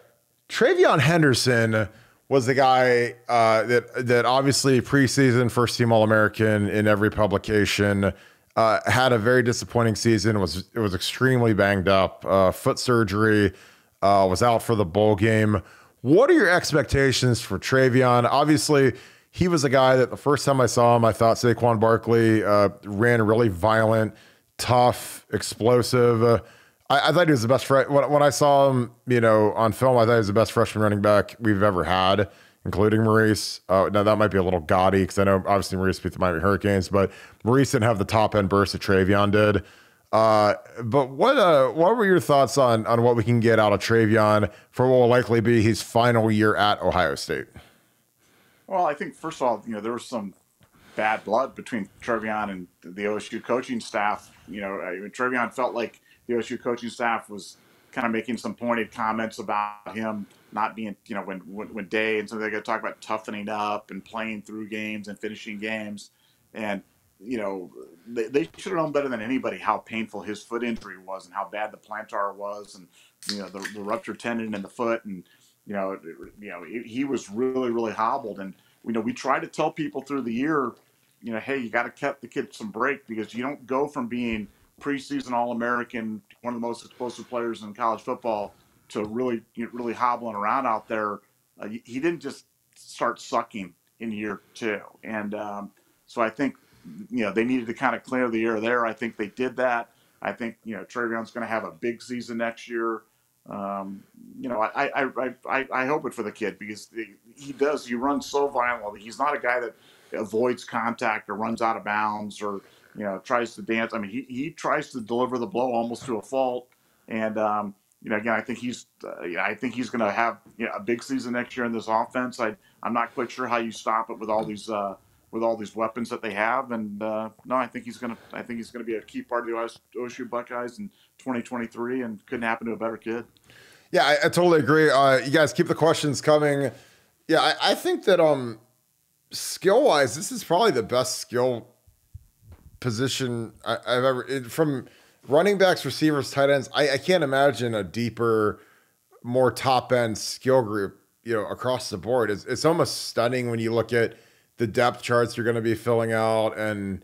Travion Henderson was the guy that obviously preseason first team All-American in every publication. had a very disappointing season. It was extremely banged up. Foot surgery, was out for the bowl game. What are your expectations for Travion? Obviously, he was a guy that the first time I saw him, I thought Saquon Barkley ran really violent, tough, explosive. I thought he was the best when I saw him, on film. I thought he was the best freshman running back we've ever had, including Maurice. Now that might be a little gaudy because I know obviously Maurice beat the Miami Hurricanes, but Maurice didn't have the top end burst that Travion did. But what were your thoughts on what we can get out of Travion for what will likely be his final year at Ohio State? Well, I think first of all, there was some bad blood between Travion and the OSU coaching staff. Travion felt like the OSU coaching staff was kind of making some pointed comments about him not being, when Day and so they're going to talk about toughening up and playing through games and finishing games. And, they should have known better than anybody how painful his foot injury was and how bad the plantar was and, the ruptured tendon in the foot. And, he was really, really hobbled. And, we try to tell people through the year, hey, you got to cut the kid some break because you don't go from being preseason All-American, one of the most explosive players in college football, to really hobbling around out there. He didn't just start sucking in year 2. And so I think, they needed to kind of clear the air there. I think they did that. I think, Travion's going to have a big season next year. I hope it for the kid because he runs so violently. He's not a guy that avoids contact or runs out of bounds or, tries to dance. I mean, he tries to deliver the blow almost to a fault. And, again, I think he's going to have a big season next year in this offense. I'm not quite sure how you stop it with all these weapons that they have. And no, I think he's going to be a key part of the OSU Buckeyes in 2023, and couldn't happen to a better kid. Yeah, I totally agree. You guys keep the questions coming. Yeah, I think that skill-wise, this is probably the best skill position I've ever from running backs, receivers, tight ends. I can't imagine a deeper, more top-end skill group, across the board. It's almost stunning when you look at the depth charts you're going to be filling out and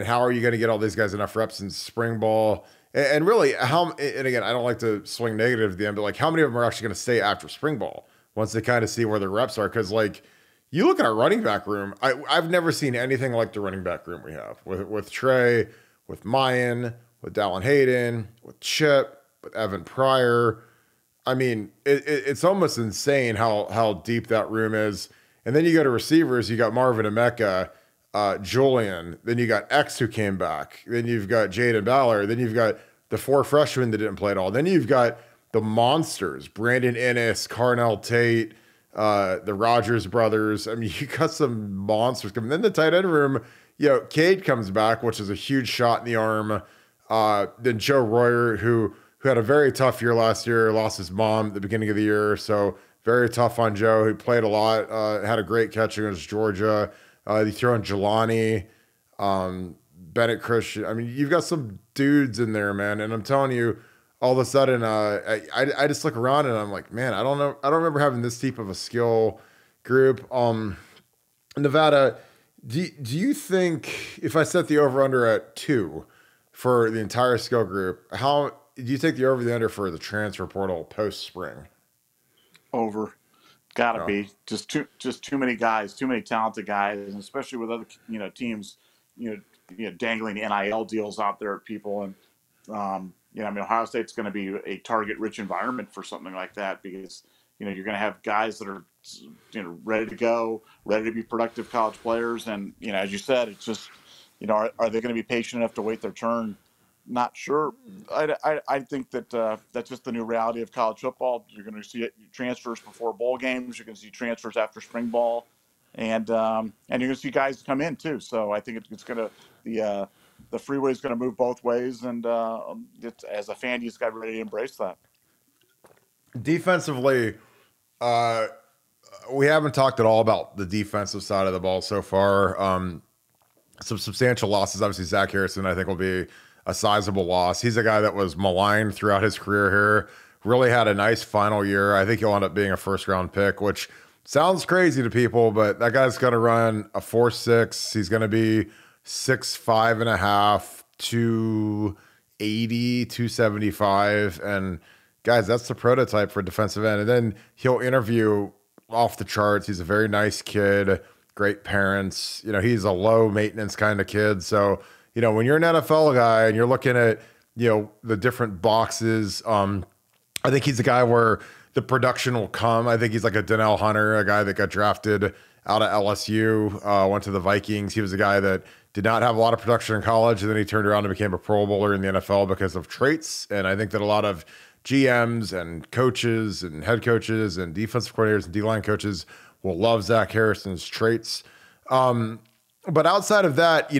how are you going to get all these guys enough reps in spring ball. And really, and again, I don't like to swing negative at the end, but like how many of them are actually going to stay after spring ball once they kind of see where their reps are? Because like you look at our running back room, I've never seen anything like the running back room we have with Trey, with Mayan, with Dallin Hayden, with Chip, with Evan Pryor. I mean, it's almost insane how deep that room is. And then you go to receivers, you got Marvin Emeka, Julian, then you got X who came back, then you've got Jaden Ballard, then you've got the 4 freshmen that didn't play at all, then you've got the monsters, Brandon Ennis, Carnell Tate, the Rogers brothers. I mean, you got some monsters coming. Then the tight end room, Cade comes back, which is a huge shot in the arm. Then Joe Royer, who had a very tough year last year, lost his mom at the beginning of the year, so very tough on Joe. He played a lot, had a great catch against Georgia. You throw in Jelani, Bennett Christian. I mean, you've got some dudes in there, man. And I'm telling you, all of a sudden, I just look around and I'm like, man, I don't know. I don't remember having this deep of a skill group. Nevada, do you think if I set the over-under at 2 for the entire skill group, how do you take the over-the-under for the transfer portal post-spring? Over. Gotta be just too many guys, too many talented guys, and especially with other teams, dangling NIL deals out there at people, and Ohio State's going to be a target-rich environment for something like that because you're going to have guys that are ready to go, ready to be productive college players, and as you said, it's just are they going to be patient enough to wait their turn? Not sure. I think that that's just the new reality of college football. You're going to see transfers before bowl games. You're going to see transfers after spring ball, and you're going to see guys come in too. So I think it's going to the freeway is going to move both ways, and as a fan, you just got ready to embrace that. Defensively, we haven't talked at all about the defensive side of the ball so far. Some substantial losses. Obviously, Zach Harrison, I think, will be a sizable loss. He's a guy that was maligned throughout his career here. Really had a nice final year. I think he'll end up being a first-round pick, which sounds crazy to people, but that guy's going to run a 4.6. He's going to be 6'5.5", 280, 275. And guys, that's the prototype for defensive end. And then he'll interview off the charts. He's a very nice kid, great parents. He's a low maintenance kind of kid. So, when you're an NFL guy and you're looking at, the different boxes, I think he's a guy where the production will come. I think he's like a Donnell Hunter, a guy that got drafted out of LSU, went to the Vikings. He was a guy that did not have a lot of production in college, and then he turned around and became a Pro Bowler in the NFL because of traits. And I think that a lot of GMs and coaches and head coaches and defensive coordinators and D-line coaches will love Zach Harrison's traits. But outside of that,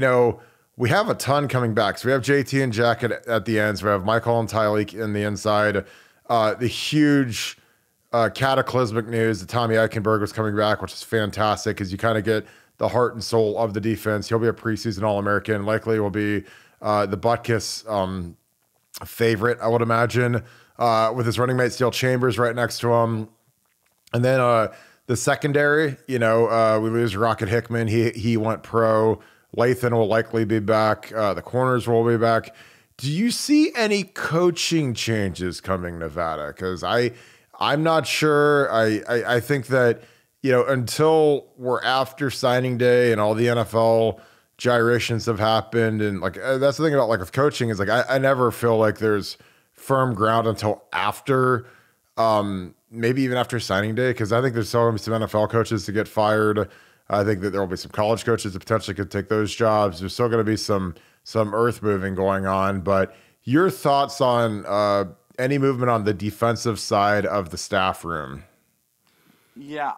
we have a ton coming back. So we have JT and Jack at the ends. We have Michael and Tyleek in the inside. The huge cataclysmic news that Tommy Eichenberg was coming back, which is fantastic because you kind of get the heart and soul of the defense. He'll be a preseason All-American. Likely will be the Butkus favorite, I would imagine, with his running mate Steel Chambers right next to him. And then the secondary, we lose Rocket Hickman. He went pro. Lathan will likely be back. The corners will be back. Do you see any coaching changes coming Nevada? Because I'm not sure. I think that, until we're after signing day and all the NFL gyrations have happened, and that's the thing about with coaching is I never feel like there's firm ground until after, maybe even after signing day, because I think there's still going to be some NFL coaches to get fired. I think that there will be some college coaches that potentially could take those jobs. There's still going to be some earth moving going on. But your thoughts on any movement on the defensive side of the staff room? Yeah,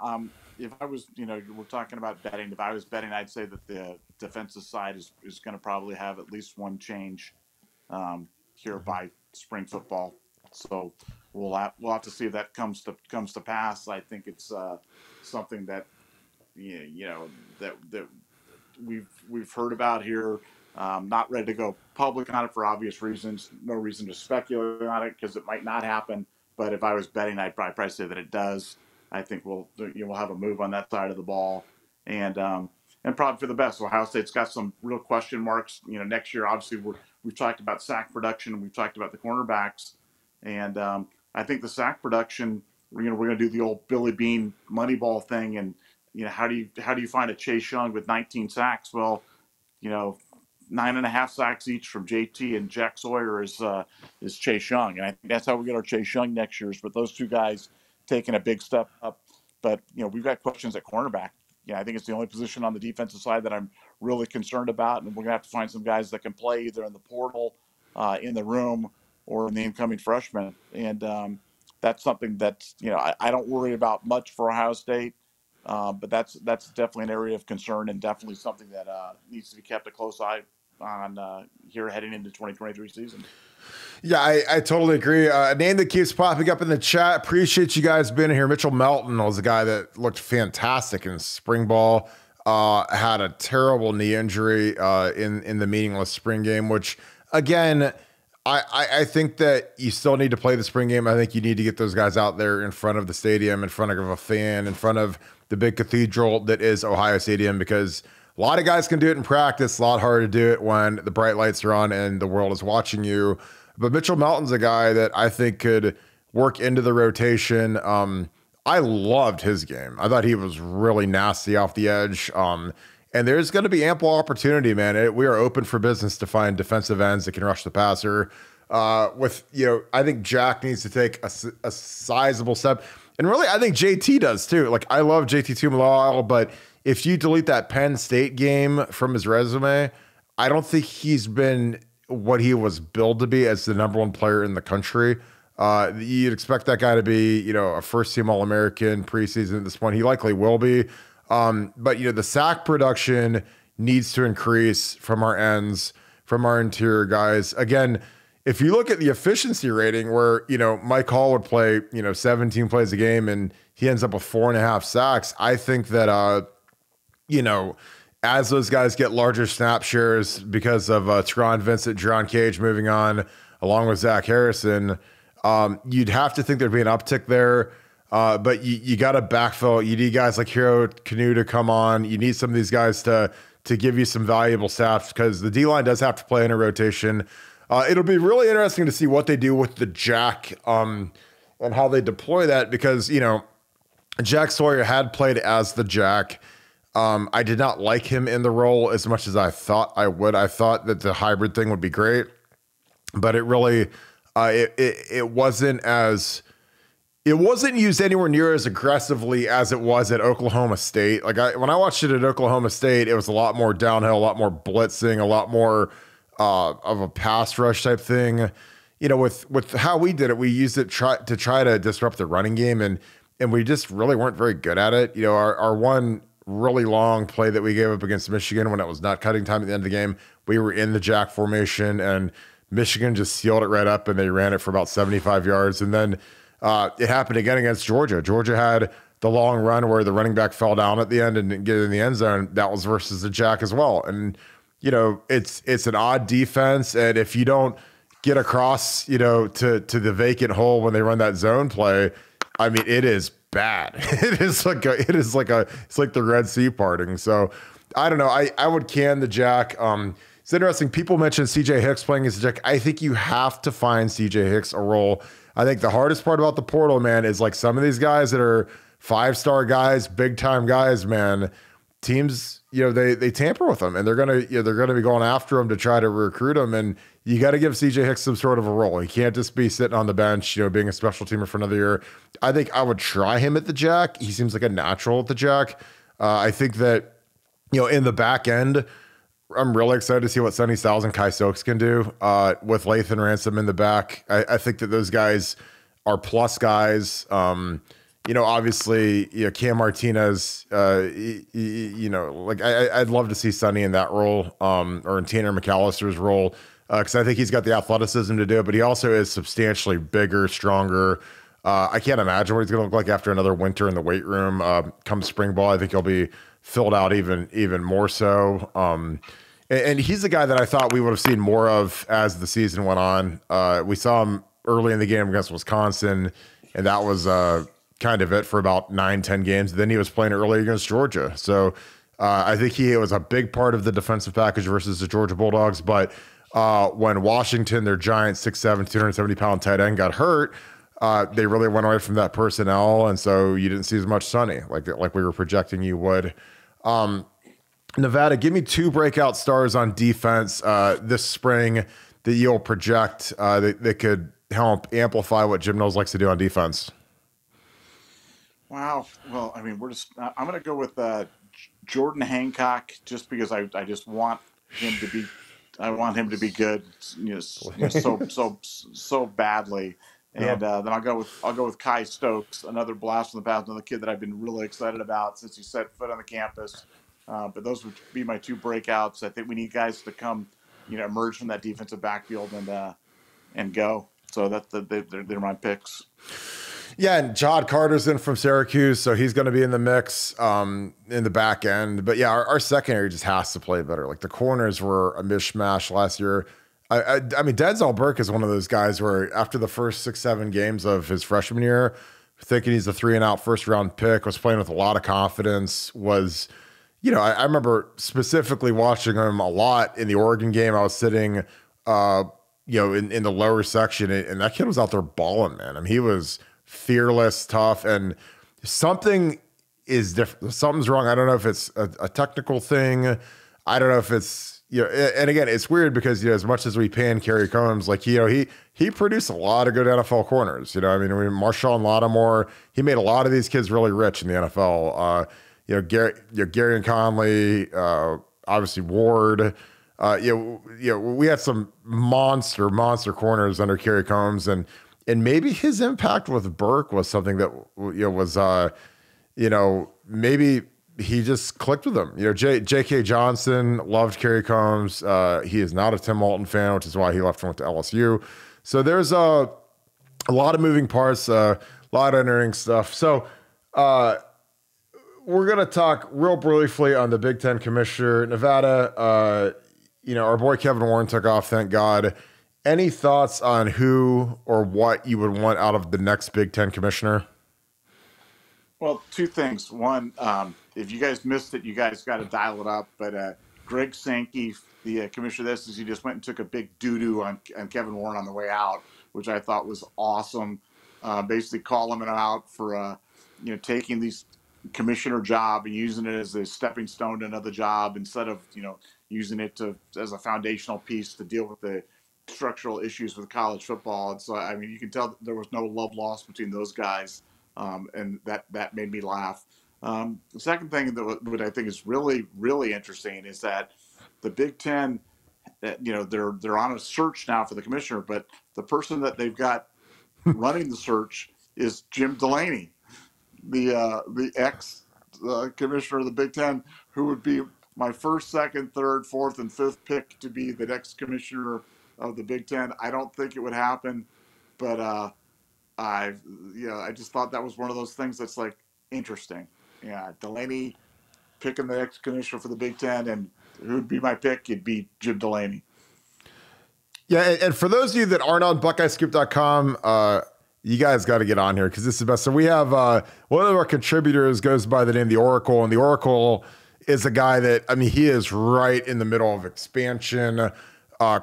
if I was, we're talking about betting. If I was betting, I'd say that the defensive side is going to probably have at least one change here by spring football. So we'll have to see if that comes to pass. I think it's something that that we've heard about here. Not ready to go public on it for obvious reasons. No reason to speculate on it because it might not happen. But if I was betting, I'd probably say that it does. I think we'll have a move on that side of the ball, and probably for the best. Ohio State's got some real question marks. Next year, obviously, we've talked about sack production and we've talked about the cornerbacks, and I think the sack production. We're going to do the old Billy Beane Moneyball thing, and how do you find a Chase Young with 19 sacks? Well, 9.5 sacks each from JT and Jack Sawyer is Chase Young, and I think that's how we get our Chase Young next year. But those two guys taking a big step up. But we've got questions at cornerback. I think it's the only position on the defensive side that I'm really concerned about, and we're gonna have to find some guys that can play either in the portal, in the room, or in the incoming freshmen. And that's something that's I don't worry about much for Ohio State. But that's definitely an area of concern and definitely something that needs to be kept a close eye on here heading into 2023 season. Yeah, I totally agree. A name that keeps popping up in the chat. Appreciate you guys being here. Mitchell Melton was a guy that looked fantastic in spring ball. Had a terrible knee injury in the meaningless spring game, which again, I think that you still need to play the spring game. I think you need to get those guys out there in front of the stadium, in front of a fan, in front of the big cathedral that is Ohio Stadium, because a lot of guys can do it in practice. A lot harder to do it when the bright lights are on and the world is watching you. But Mitchell Melton's a guy that I think could work into the rotation. I loved his game. I thought he was really nasty off the edge. And there's going to be ample opportunity, man. We are open for business to find defensive ends that can rush the passer. I think Jack needs to take a sizable step. And really, I think JT does too. I love JT Tuimoloau, but if you delete that Penn State game from his resume, I don't think he's been what he was billed to be as the number one player in the country. You'd expect that guy to be, a first-team All-American preseason at this point. He likely will be. But the sack production needs to increase from our ends, from our interior guys. Again, if you look at the efficiency rating where, Mike Hall would play, 17 plays a game and he ends up with 4.5 sacks, I think that, as those guys get larger snap shares because of Teron Vincent, Jerron Cage moving on, along with Zach Harrison, you'd have to think there'd be an uptick there. But you got to backfill. You need guys like Hero Canoe to come on. You need some of these guys to to give you some valuable snaps because the D-line does have to play in a rotation. It'll be really interesting to see what they do with the Jack and how they deploy that because, Jack Sawyer had played as the Jack. I did not like him in the role as much as I thought I would. I thought that the hybrid thing would be great, but it really, it wasn't used anywhere near as aggressively as it was at Oklahoma State. Like when I watched it at Oklahoma State, it was a lot more downhill, a lot more blitzing, a lot more of a pass rush type thing. With how we did it, we used it to try to disrupt the running game, and we just really weren't very good at it. Our one really long play that we gave up against Michigan when it was not cutting time at the end of the game, we were in the Jack formation, and Michigan just sealed it right up, and they ran it for about 75 yards, and then it happened again against Georgia. Georgia had the long run where the running back fell down at the end and didn't get in the end zone. That was versus the Jack as well. And, it's an odd defense. And if you don't get across, to the vacant hole when they run that zone play, I mean, it is bad. It's like the Red Sea parting. So I don't know. I would can the Jack. It's interesting. People mentioned CJ Hicks playing as the Jack. I think you have to find CJ Hicks a role. I think the hardest part about the portal, man, is like some of these guys that are 5-star guys, big time guys, man, teams, they tamper with them and they're going to be going after them to try to recruit them. And you got to give CJ Hicks some sort of a role. He can't just be sitting on the bench, being a special teamer for another year. I think I would try him at the Jack. He seems like a natural at the Jack. I think that, in the back end, I'm really excited to see what Sonny Styles and Kai Stokes can do with Lathan Ransom in the back. I think that those guys are plus guys. Obviously, Cam Martinez, I'd love to see Sonny in that role or in Tanner McAllister's role because I think he's got the athleticism to do it, but he also is substantially bigger, stronger. I can't imagine what he's going to look like after another winter in the weight room. Come spring ball, I think he'll be filled out even more so. And he's the guy that I thought we would have seen more of as the season went on. We saw him early in the game against Wisconsin, and that was kind of it for about 9-10 games. Then he was playing early against Georgia. So I think he was a big part of the defensive package versus the Georgia Bulldogs. But when Washington, their giant 6'7", 270-pound tight end, got hurt, they really went away from that personnel. And so you didn't see as much Sonny like we were projecting you would. Nevada, give me 2 breakout stars on defense this spring that you'll project that could help amplify what Jim Knowles likes to do on defense. Wow. Well, I mean, I'm going to go with Jordan Hancock just because I just want him to be, good, so badly. And then I'll go with Kai Stokes, another blast from the past, another kid that I've been really excited about since he set foot on the campus. But those would be my 2 breakouts. I think we need guys to come, emerge from that defensive backfield and go. So they're my picks. Yeah, and Jod Carter's in from Syracuse, so he's going to be in the mix in the back end. But yeah, our secondary just has to play better. Like the corners were a mishmash last year. I mean, Denzel Burke is one of those guys where after the first 6-7 games of his freshman year, thinking he's a 3-and-out first-round pick, was playing with a lot of confidence, was, I remember specifically watching him a lot in the Oregon game. I was sitting, in the lower section, and that kid was out there balling, man. I mean, he was fearless, tough, and something is different. Something's wrong. I don't know if it's a technical thing. I don't know if it's, and again, it's weird because, as much as we pan Kerry Combs, like, he produced a lot of good NFL corners. Marshawn Lattimore, he made a lot of these kids really rich in the NFL. Gary and Conley, obviously Ward. We had some monster corners under Kerry Combs, and maybe his impact with Burke was something that was maybe he just clicked with him. J.K. Johnson loved Kerry Combs. He is not a Tim Walton fan, which is why he left and went to LSU. So there's a lot of moving parts, a lot of entering stuff. So we're going to talk real briefly on the Big Ten commissioner. Nevada, our boy Kevin Warren took off, thank God. Any thoughts on who or what you would want out of the next Big Ten commissioner? Well, 2 things. One, if you guys missed it, you guys got to dial it up. But Greg Sankey, the commissioner of the SEC, just went and took a big doo-doo on Kevin Warren on the way out, which I thought was awesome. Basically calling him out for, taking these commissioner job and using it as a stepping stone to another job instead of, using it as a foundational piece to deal with the structural issues with college football. And so, I mean, you can tell there was no love lost between those guys, and that made me laugh. The second thing that I think is really, really interesting is that the Big Ten, they're on a search now for the commissioner, but the person that they've got running the search is Jim Delaney, the ex commissioner of the Big Ten, who would be my first, second, third, fourth, and fifth pick to be the next commissioner of the Big Ten. I don't think it would happen, but I just thought that was one of those things that's like interesting. Yeah, Delaney picking the next commissioner for the Big Ten, and who'd be my pick? It'd be Jim Delaney. Yeah, and for those of you that aren't on BuckeyeScoop.com, you guys got to get on here because this is the best. So we have one of our contributors goes by the name The Oracle, and The Oracle is a guy that, I mean, he is right in the middle of expansion,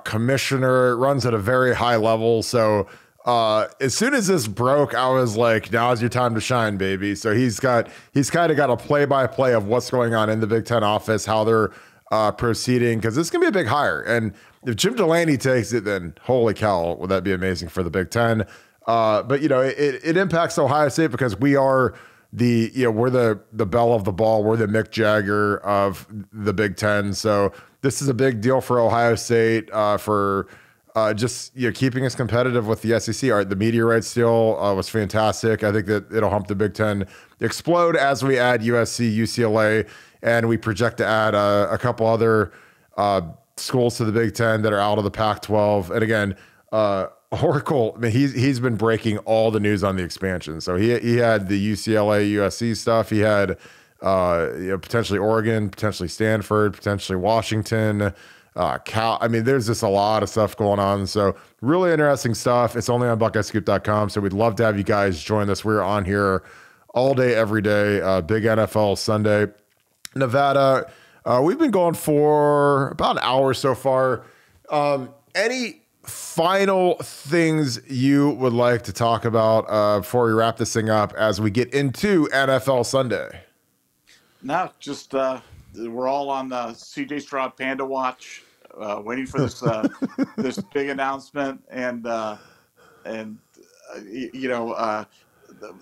commissioner, runs at a very high level. So as soon as this broke, I was like, now's your time to shine, baby. So he's kind of got a play-by-play of what's going on in the Big Ten office, how they're proceeding, because this is going to be a big hire. And if Jim Delaney takes it, then holy cow, would that be amazing for the Big Ten. But, it impacts Ohio State because we are we're the belle of the ball. We're the Mick Jagger of the Big Ten. So this is a big deal for Ohio State for just keeping us competitive with the SEC. The media rights deal was fantastic. I think that it'll help the Big Ten explode as we add USC, UCLA, and we project to add a couple other schools to the Big Ten that are out of the Pac-12. And again, Oracle, I mean, he's been breaking all the news on the expansion. So he had the UCLA, USC stuff. He had potentially Oregon, potentially Stanford, potentially Washington, Cal. I mean, there's just a lot of stuff going on. So really interesting stuff. It's only on BuckeyeScoop.com. So we'd love to have you guys join us. We're on here all day, every day. Big NFL Sunday. Nevada, we've been going for about an hour so far. Any final things you would like to talk about before we wrap this thing up as we get into NFL Sunday? No, just we're all on the CJ Stroud Panda Watch, waiting for this this big announcement, and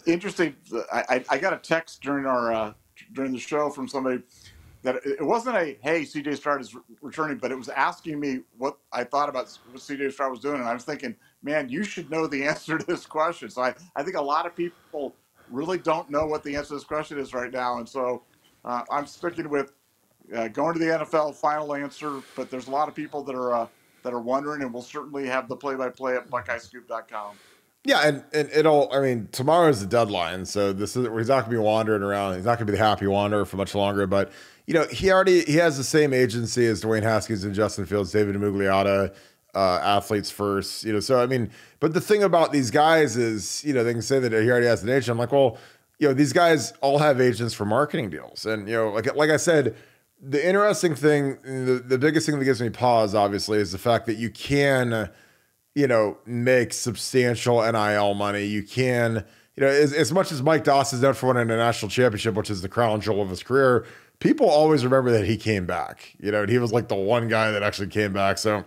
interesting. I got a text during the show from somebody that it wasn't a, hey, CJ Stroud is returning, but it was asking me what I thought about what CJ Stroud was doing. And I was thinking, man, you should know the answer to this question. So I think a lot of people really don't know what the answer to this question is right now. And so I'm sticking with going to the NFL, final answer. But there's a lot of people that are wondering, and we'll certainly have the play-by-play at BuckeyeScoop.com. Yeah, and tomorrow's the deadline, so he's not going to be wandering around. He's not going to be the happy wanderer for much longer, but he has the same agency as Dwayne Haskins and Justin Fields, David Mugliata, Athletes First, so, I mean, but the thing about these guys is, they can say that he already has an agent. I'm like, well, these guys all have agents for marketing deals. And, like I said, the interesting thing, the biggest thing that gives me pause, obviously, is the fact that you can make substantial NIL money. You can, as much as Mike Doss is known for winning a national championship, which is the crown jewel of his career, people always remember that he came back, and he was like the one guy that actually came back. So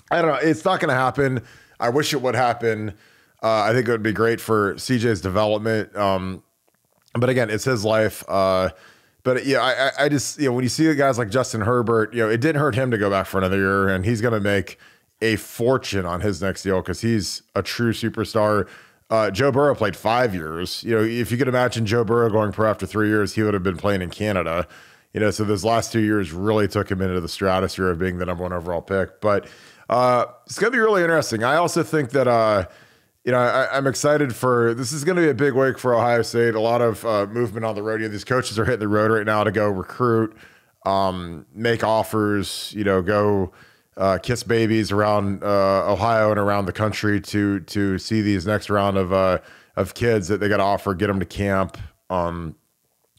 I don't know. It's not going to happen. I wish it would happen. I think it would be great for CJ's development. But again, it's his life. But yeah, I just, when you see guys like Justin Herbert, it didn't hurt him to go back for another year, and he's going to make a fortune on his next deal because he's a true superstar. Joe Burrow played 5 years. If you could imagine Joe Burrow going pro after 3 years, he would have been playing in Canada. So those last 2 years really took him into the stratosphere of being the number one overall pick. But it's going to be really interesting. I also think that, I'm excited for, this is going to be a big week for Ohio State. A lot of movement on the road. These coaches are hitting the road right now to go recruit, make offers, go kiss babies around Ohio and around the country to see these next round of kids that they got to offer, get them to camp.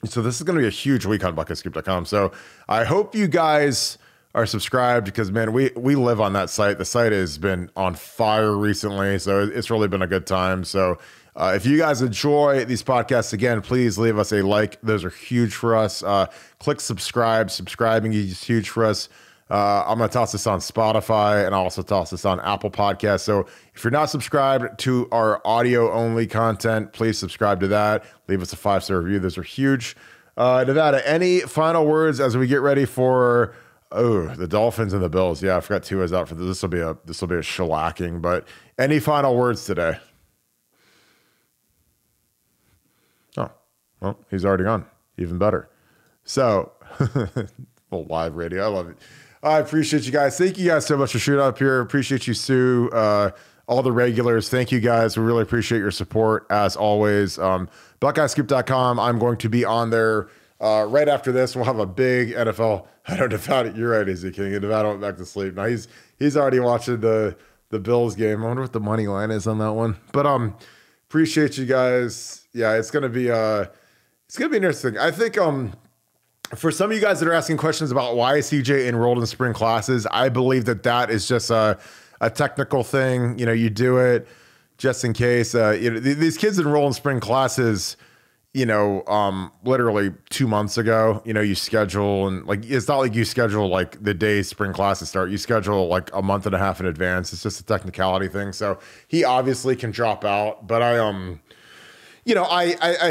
So this is going to be a huge week on BuckeyeScoop.com. So I hope you guys are subscribed because, man, we live on that site. The site has been on fire recently, so it's really been a good time. So if you guys enjoy these podcasts, again, please leave us a like. Those are huge for us. Click subscribe. Subscribing is huge for us. I'm going to toss this on Spotify, and I'll also toss this on Apple Podcasts. So if you're not subscribed to our audio-only content, please subscribe to that. Leave us a 5-star review. Those are huge. Nevada, any final words as we get ready for the Dolphins and the Bills? Yeah, I forgot Tua's out for this. This will be a shellacking. But any final words today? Oh, well, he's already gone. Even better. So, little live radio. I love it. I appreciate you guys. Thank you guys so much for shooting up here. Appreciate you, Sue. All the regulars. Thank you guys. We really appreciate your support as always. BuckeyeScoop.com. I'm going to be on there right after this. We'll have a big NFL. I don't know about it. You're right, Easy King. And Nevada went back to sleep. Now he's already watching the Bills game. I wonder what the money line is on that one. But appreciate you guys. Yeah, it's gonna be interesting. I think for some of you guys that are asking questions about why is CJ enrolled in spring classes, I believe that is just a technical thing. You know, you do it just in case. These kids enroll in spring classes, literally 2 months ago. You schedule, and like it's not like you schedule like the day spring classes start. You schedule like a month and a half in advance. It's just a technicality thing. So he obviously can drop out, but I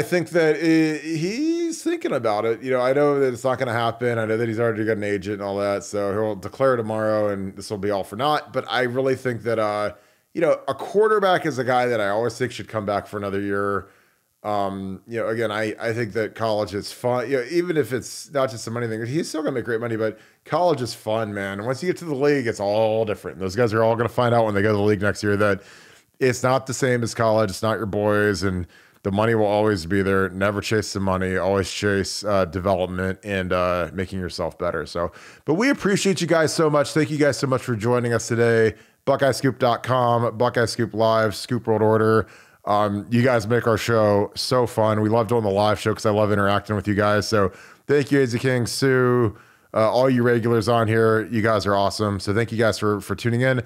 think that he's thinking about it. I know that it's not going to happen. I know that he's already got an agent and all that. So he'll declare tomorrow and this will be all for naught. But I really think that, a quarterback is a guy that I always think should come back for another year. Again, I think that college is fun. Even if it's not just a money thing, he's still going to make great money, but college is fun, man. And once you get to the league, it's all different. Those guys are all going to find out when they go to the league next year that it's not the same as college. It's not your boys, and the money will always be there. Never chase the money. Always chase development and making yourself better. But we appreciate you guys so much. Thank you guys so much for joining us today. BuckeyeScoop.com, Buckeye Scoop Live, Scoop World Order. You guys make our show so fun. We love doing the live show because I love interacting with you guys. So thank you, AZ King, Sue, all you regulars on here. You guys are awesome. So thank you guys for tuning in.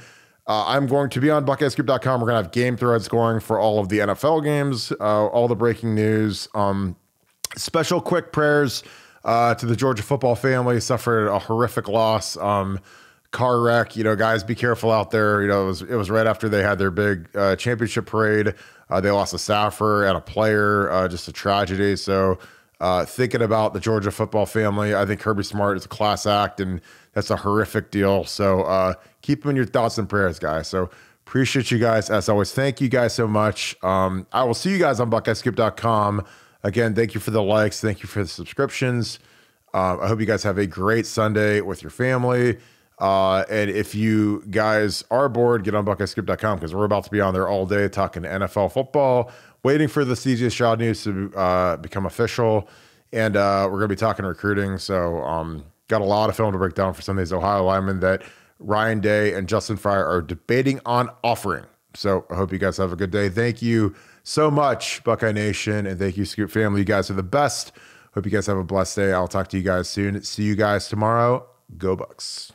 I'm going to be on BuckeyeScoop.com. We're going to have game threads going for all of the NFL games, all the breaking news. Special quick prayers to the Georgia football family. Suffered a horrific loss. Car wreck. Guys, be careful out there. It was right after they had their big championship parade. They lost a staffer and a player. Just a tragedy. So thinking about the Georgia football family, I think Kirby Smart is a class act, and that's a horrific deal. So keep them in your thoughts and prayers, guys. So appreciate you guys as always. Thank you guys so much. I will see you guys on BuckeyeScoop.com. Again, thank you for the likes. Thank you for the subscriptions. I hope you guys have a great Sunday with your family. And if you guys are bored, get on BuckeyeScoop.com because we're about to be on there all day talking NFL football, waiting for the CJ Stroud news to become official. And we're going to be talking recruiting. So got a lot of film to break down for some of these Ohio linemen that Ryan Day and Justin Fryer are debating on offering. So I hope you guys have a good day. Thank you so much, Buckeye Nation. And thank you, Scoop family. You guys are the best. Hope you guys have a blessed day. I'll talk to you guys soon. See you guys tomorrow. Go Bucks.